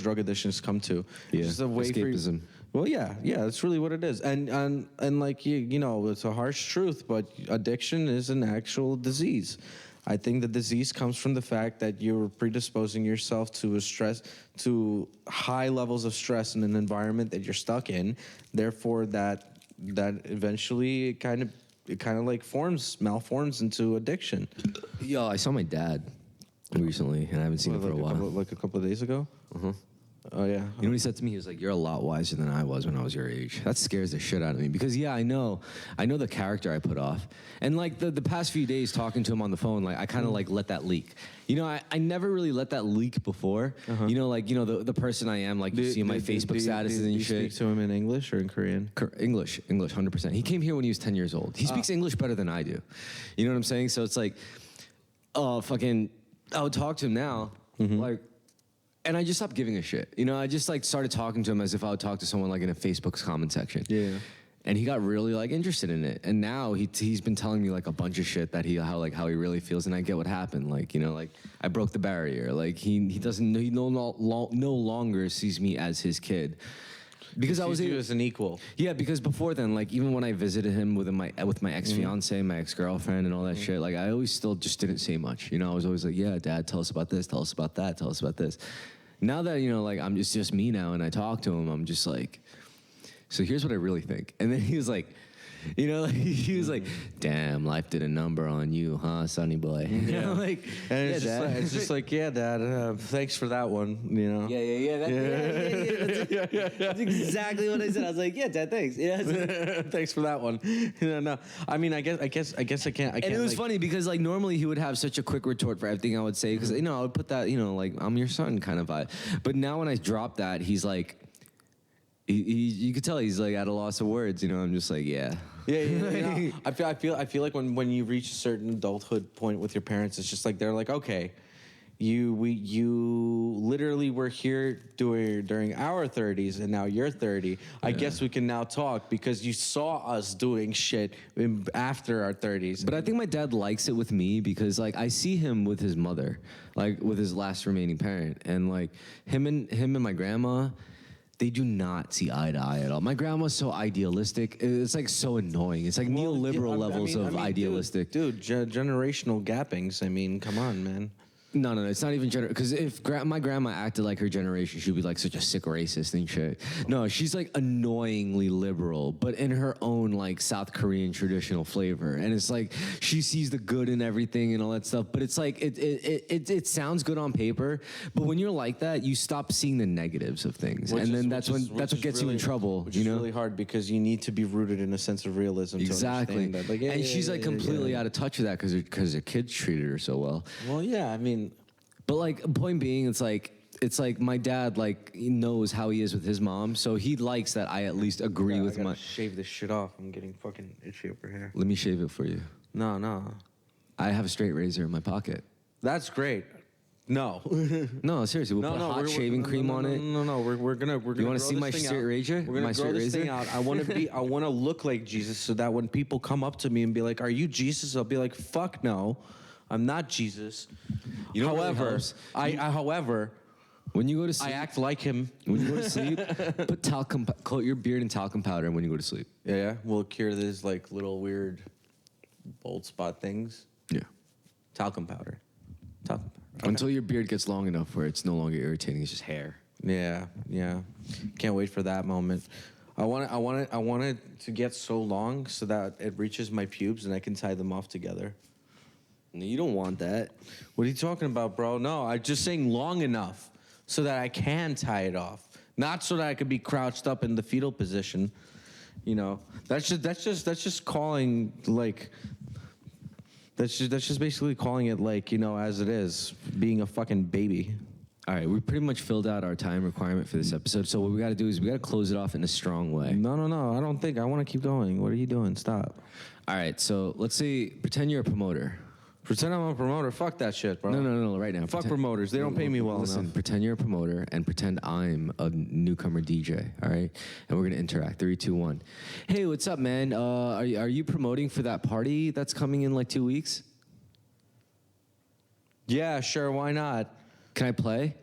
drug addictions come to. Yeah, it's just a way escapism. Well, yeah, that's really what it is. And like it's a harsh truth, but addiction is an actual disease. I think the disease comes from the fact that you're predisposing yourself to high levels of stress in an environment that you're stuck in. Therefore, that eventually it kind of like malforms into addiction. Yo, I saw my dad recently, and I haven't seen him for a while. A couple of days ago? Oh, yeah. You know what he said to me? He was like, "You're a lot wiser than I was when I was your age." That scares the shit out of me because, yeah, I know the character I put off. And, like, the past few days talking to him on the phone, like, I kind of, like, let that leak. I never really let that leak before. The person I am, like, you see my Facebook statuses and shit. Do you speak to him in English or in Korean? English, 100%. He came here when he was 10 years old. He speaks English better than I do. You know what I'm saying? So it's like, I would talk to him now, like, and I just stopped giving a shit. I just like started talking to him as if I would talk to someone like in a Facebook's comment section. Yeah. And he got really like interested in it. And now he's been telling me like a bunch of shit that how he really feels, and I get what happened. Like, I broke the barrier. Like he no longer sees me as his kid. Because I was you as an equal. Yeah, because before then, like even when I visited him with my ex-fiance, my ex-girlfriend and all that shit, like I always still just didn't say much. I was always like, "Yeah, Dad, tell us about this, tell us about that, tell us about this." Now that, like I'm just me now and I talk to him, I'm just like, "So here's what I really think." And then he was like, he was like, "Damn, life did a number on you, huh, sonny boy?" Yeah. It's just like, yeah, Dad, thanks for that one, Yeah. That's exactly what I said. I was like, "Yeah, Dad, thanks." Yeah. Thanks for that one. No. I mean, I guess I can't. And it was funny because like normally he would have such a quick retort for everything I would say because I would put that like I'm your son kind of vibe. But now when I drop that, he's like, you could tell he's like at a loss of words. I'm just like, yeah. Yeah. I feel like when you reach a certain adulthood point with your parents, it's just like they're like, okay, you literally were here during our 30s, and now you're 30. I guess we can now talk because you saw us doing shit after our 30s. But I think my dad likes it with me because like I see him with his mother, like with his last remaining parent, and like him and my grandma. They do not see eye to eye at all. My grandma's so idealistic. It's like so annoying. It's like neoliberal levels of idealistic. Dude, generational gappings. I mean, come on, man. No, it's not even because if my grandma acted like her generation, she'd be like such a sick racist and shit. No, she's like annoyingly liberal, but in her own like South Korean traditional flavor. And it's like she sees the good in everything and all that stuff. But it's like it sounds good on paper, but when you're like that, you stop seeing the negatives of things, and then that's what gets you in trouble. Which is really hard because you need to be rooted in a sense of realism. Exactly. To understand that. Like, and she's like completely out of touch with that because her kids treated her so well. Well, yeah, I mean. But like, point being, it's like my dad like he knows how he is with his mom, so he likes that I at least agree with I my. gotta shave this shit off. I'm getting fucking itchy over here. Let me shave it for you. No. I have a straight razor in my pocket. That's great. No. No, seriously, we'll put hot shaving cream on it. No. We're gonna. You want to see my straight razor? We're gonna grow this thing out. I want to look like Jesus, so that when people come up to me and be like, "Are you Jesus?" I'll be like, "Fuck no, I'm not Jesus." You know, however, however, when you go to sleep, I act like him. When you go to sleep, put talcum, coat your beard in talcum powder when you go to sleep. Yeah, we'll cure these like little weird bald spot things. Yeah, talcum powder. Okay. Until your beard gets long enough where it's no longer irritating; it's just hair. Yeah. Can't wait for that moment. I want it to get so long so that it reaches my pubes and I can tie them off together. No, you don't want that. What are you talking about, bro? No, I'm just saying long enough so that I can tie it off, not so that I could be crouched up in the fetal position. You know, that's just calling like. That's just basically calling it like, you know, as it is, being a fucking baby. All right, we pretty much filled out our time requirement for this episode. So what we got to do is we got to close it off in a strong way. No. I don't think. I want to keep going. What are you doing? Stop. All right, so let's say pretend you're a promoter. Pretend I'm a promoter. Fuck that shit, bro. No, right now. Fuck promoters. They don't pay me well Listen, enough. pretend you're a promoter and pretend I'm a newcomer DJ, all right? And we're going to interact. 3, 2, 1. Hey, what's up, man? Are you promoting for that party that's coming in like 2 weeks? Yeah, sure. Why not? Can I play?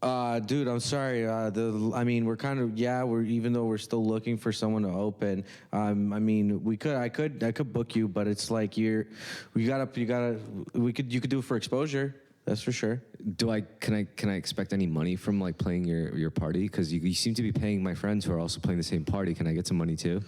Dude, I'm sorry. We're kind of We're even though we're still looking for someone to open. I could book you, but it's like you could do it for exposure. That's for sure. Can I expect any money from like playing your party? Because you seem to be paying my friends who are also playing the same party. Can I get some money too?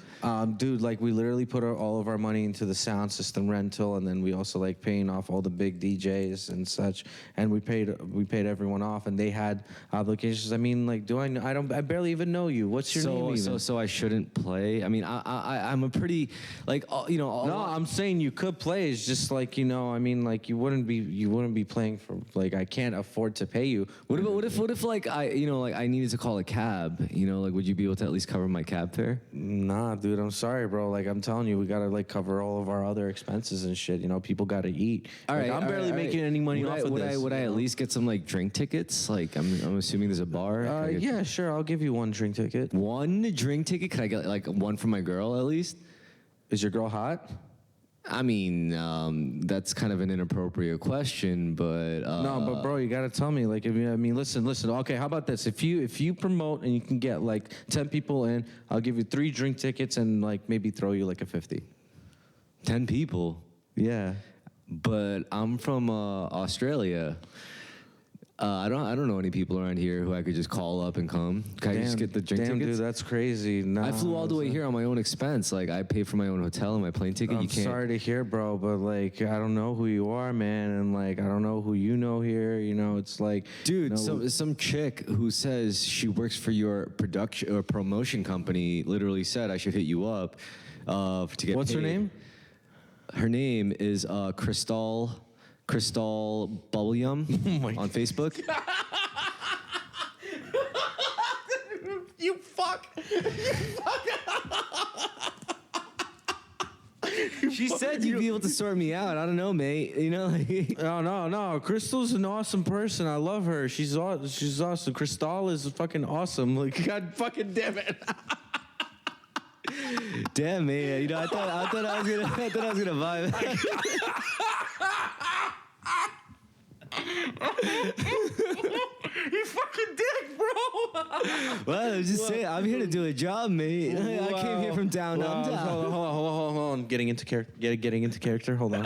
Dude, like we literally put all of our money into the sound system rental, and then we also like paying off all the big DJs and such. And we paid everyone off, and they had obligations. I mean, like, I barely even know you. What's your name even? So I shouldn't play. I mean, I'm a pretty like No, I'm saying you could play. It's just like you wouldn't be playing for like I can't afford to pay you. What if like I needed to call a cab? Like would you be able to at least cover my cab fare? Nah, dude, I'm sorry, bro. Like I'm telling you, we gotta like cover all of our other expenses and shit. People gotta eat. All right, I'm barely making any money off of this. Would I at least get some like drink tickets? Like I'm assuming there's a bar. Yeah, sure. I'll give you one drink ticket. One drink ticket? Could I get like one for my girl at least? Is your girl hot? I mean, that's kind of an inappropriate question, but no, but bro, you gotta tell me. Like, listen. Okay, how about this? If you promote and you can get like 10 people in, I'll give you 3 drink tickets and like maybe throw you like a 50. 10 people. Yeah, but I'm from Australia. I don't know any people around here who I could just call up and come. Can I just get the drink tickets? Dude, that's crazy. Nah, I flew all the way here on my own expense. Like I paid for my own hotel and my plane ticket. I'm sorry to hear, bro, but like I don't know who you are, man, and like I don't know who you know here. It's like, dude, some chick who says she works for your production or promotion company literally said I should hit you up to get. What's paid. her name? Her name is Crystal Bubblyum on Facebook. You fuck. She said you'd be able to sort me out. I don't know, mate. No. Crystal's an awesome person. I love her. She's awesome. Crystal is fucking awesome. Like, God fucking damn it. Damn, man. I thought I was gonna vibe. You fucking dick, bro. Well, I'm just saying, I'm here to do a job, mate. I came here from down under. Hold on. Getting into character. Hold on.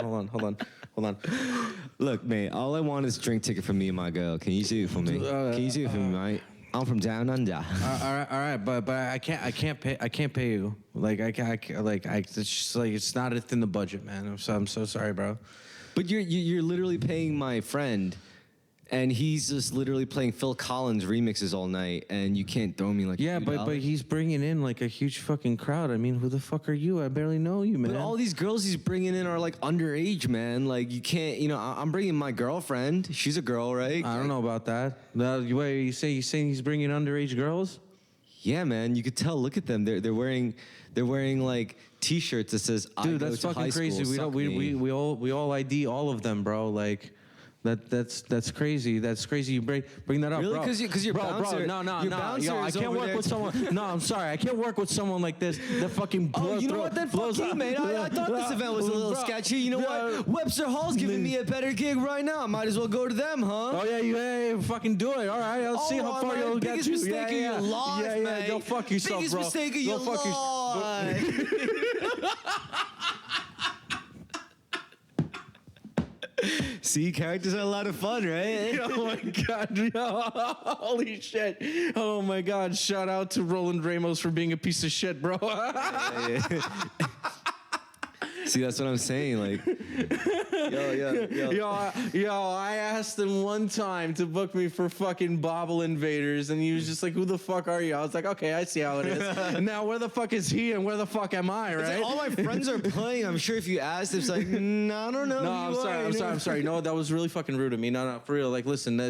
Look, mate, all I want is a drink ticket for me and my girl. Can you do it for me? Can you do it for me, mate? I'm from down under. All right, but I can't pay you. Like it's just like it's not within the budget, man. I'm so sorry, bro. But you're literally paying my friend, and he's just literally playing Phil Collins remixes all night, and you can't throw me like Yeah, but he's bringing in like a huge fucking crowd. I mean, who the fuck are you? I barely know you, man. But all these girls he's bringing in are like underage, man. Like you can't, I'm bringing my girlfriend. She's a girl, right? I don't know about that. No, wait, you saying he's bringing underage girls? Yeah, man. You could tell. Look at them. They're wearing like T-shirts that says Dude, I go that's to high fucking crazy. school, We all ID all of them, bro. Like that's crazy. That's crazy. You bring that up, Really? bro. Because your bouncer. No. Your bouncer Yo, I is can't over work there with someone. No, I'm sorry. I can't work with someone like this. That fucking. Oh, you know what? Then fuck you, mate. I thought this event was a little sketchy. You know what? Webster Hall's giving me a better gig right now. Might as well go to them, huh? Oh yeah, fucking do it. All right, I'll see how far you'll get biggest to. Mistake of your life, mate. Go fuck yourself, biggest bro. Mistake of your life. See, characters are a lot of fun, right? Oh my god, yo, holy shit. Oh my god, shout out to Roland Ramos for being a piece of shit, bro. See, that's what I'm saying. Like, Yo, I asked him one time to book me for fucking Bobble Invaders, and he was just like, who the fuck are you? I was like, okay, I see how it is. And now, where the fuck is he, and where the fuck am I, right? It's like all my friends are playing. I'm sure if you asked, it's like, I don't know. No, I'm sorry. No, that was really fucking rude of me. No, for real. Like, listen,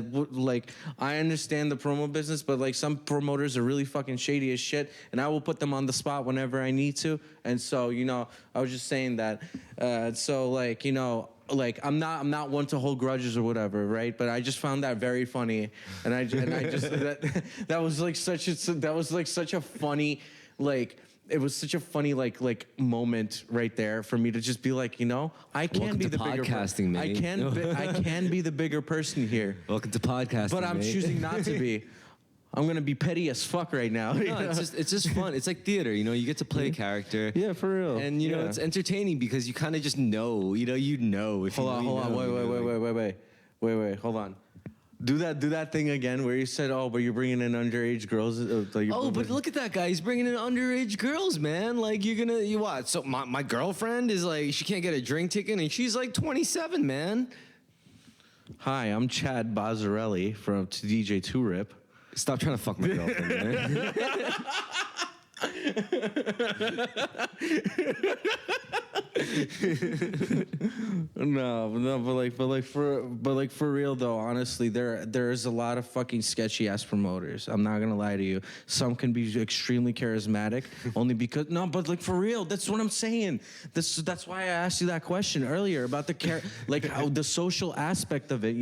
I understand the promo business, but like some promoters are really fucking shady as shit, and I will put them on the spot whenever I need to. And so, I was just saying that. So, like, like I'm not one to hold grudges or whatever, right? But I just found that very funny, and I just that was like such a funny like. It was such a funny like moment right there for me to just be like, I can Welcome be to the bigger podcasting, mate. I can be the bigger person here. Welcome to podcasting, But I'm mate. choosing not to be. I'm gonna be petty as fuck right now. No, it's just fun. It's like theater, you get to play a character. Yeah, for real. And it's entertaining because you kind of just know, if Hold on. Wait. Hold on. Do that thing again where you said, but you're bringing in underage girls. But look at that guy. He's bringing in underage girls, man. Like, you what? So my girlfriend is like, she can't get a drink ticket, and she's like 27, man. Hi, I'm Chad Bazzarelli from DJ 2Rip. Stop trying to fuck my girlfriend, man. No, but for real though, honestly, there is a lot of fucking sketchy ass promoters. I'm not gonna lie to you. Some can be extremely charismatic, only because but like for real, that's what I'm saying. That's why I asked you that question earlier about how the social aspect of it.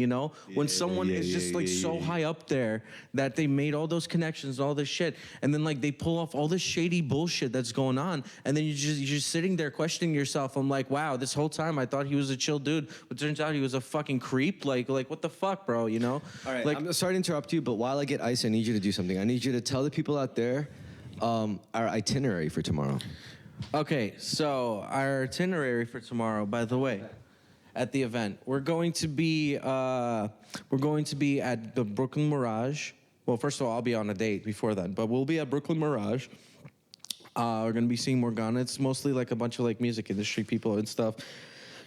When someone is just like so high up there that they made all those connections, all this shit, and then like they pull off all this shady bullshit that's going on, and then you're just sitting there questioning yourself. I'm like, wow, this whole time I thought he was a chill dude, but turns out he was a fucking creep. Like what the fuck, bro? All right, like, I'm sorry to interrupt you, but while I get ice, I need you to do something. I need you to tell the people out there our itinerary for tomorrow. Okay, so our itinerary for tomorrow, by the way, at the event, we're going to be at the Brooklyn Mirage. Well, first of all, I'll be on a date before then, but we'll be at Brooklyn Mirage. We're going to be seeing Morgana. It's mostly like a bunch of like music industry people and stuff.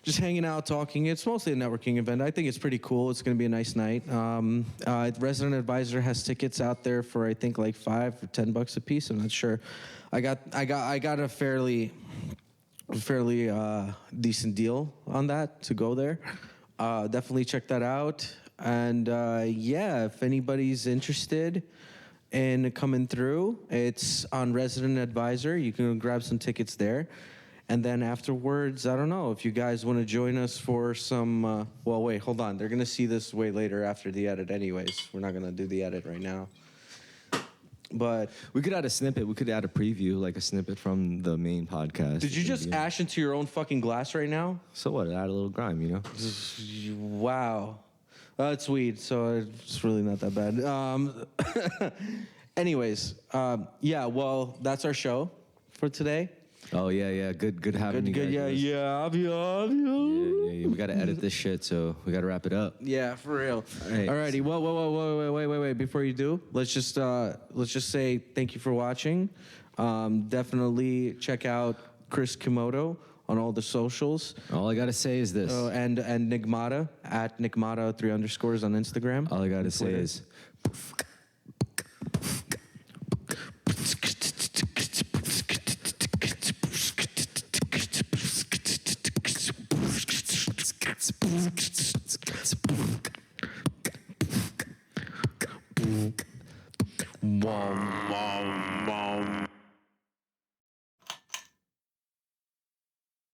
Just hanging out, talking. It's mostly a networking event. I think it's pretty cool. It's going to be a nice night. Resident Advisor has tickets out there for I think like $5 or $10 a piece. I'm not sure. I got a fairly decent deal on that to go there. Definitely check that out. And if anybody's interested in coming through, it's on Resident Advisor. You can grab some tickets there. And then afterwards, I don't know if you guys want to join us for some. Wait, hold on. They're going to see this way later after the edit anyways. We're not going to do the edit right now. But we could add a snippet. We could add a preview, like a snippet from the main podcast. Did you just ash into your own fucking glass right now? So what? Add a little grime, Wow. It's weed, so it's really not that bad. Anyways, well, that's our show for today. Oh yeah. Good having you guys. Yeah. We gotta edit this shit, so we gotta wrap it up. Yeah, for real. right. Alrighty. Wait. Before you do, let's just say thank you for watching. Definitely check out Chris Kimodo on all the socials. All I gotta say is this. And Nigmata at Nigmata 3 underscores on Instagram. All I gotta say Twitter. is. Wow.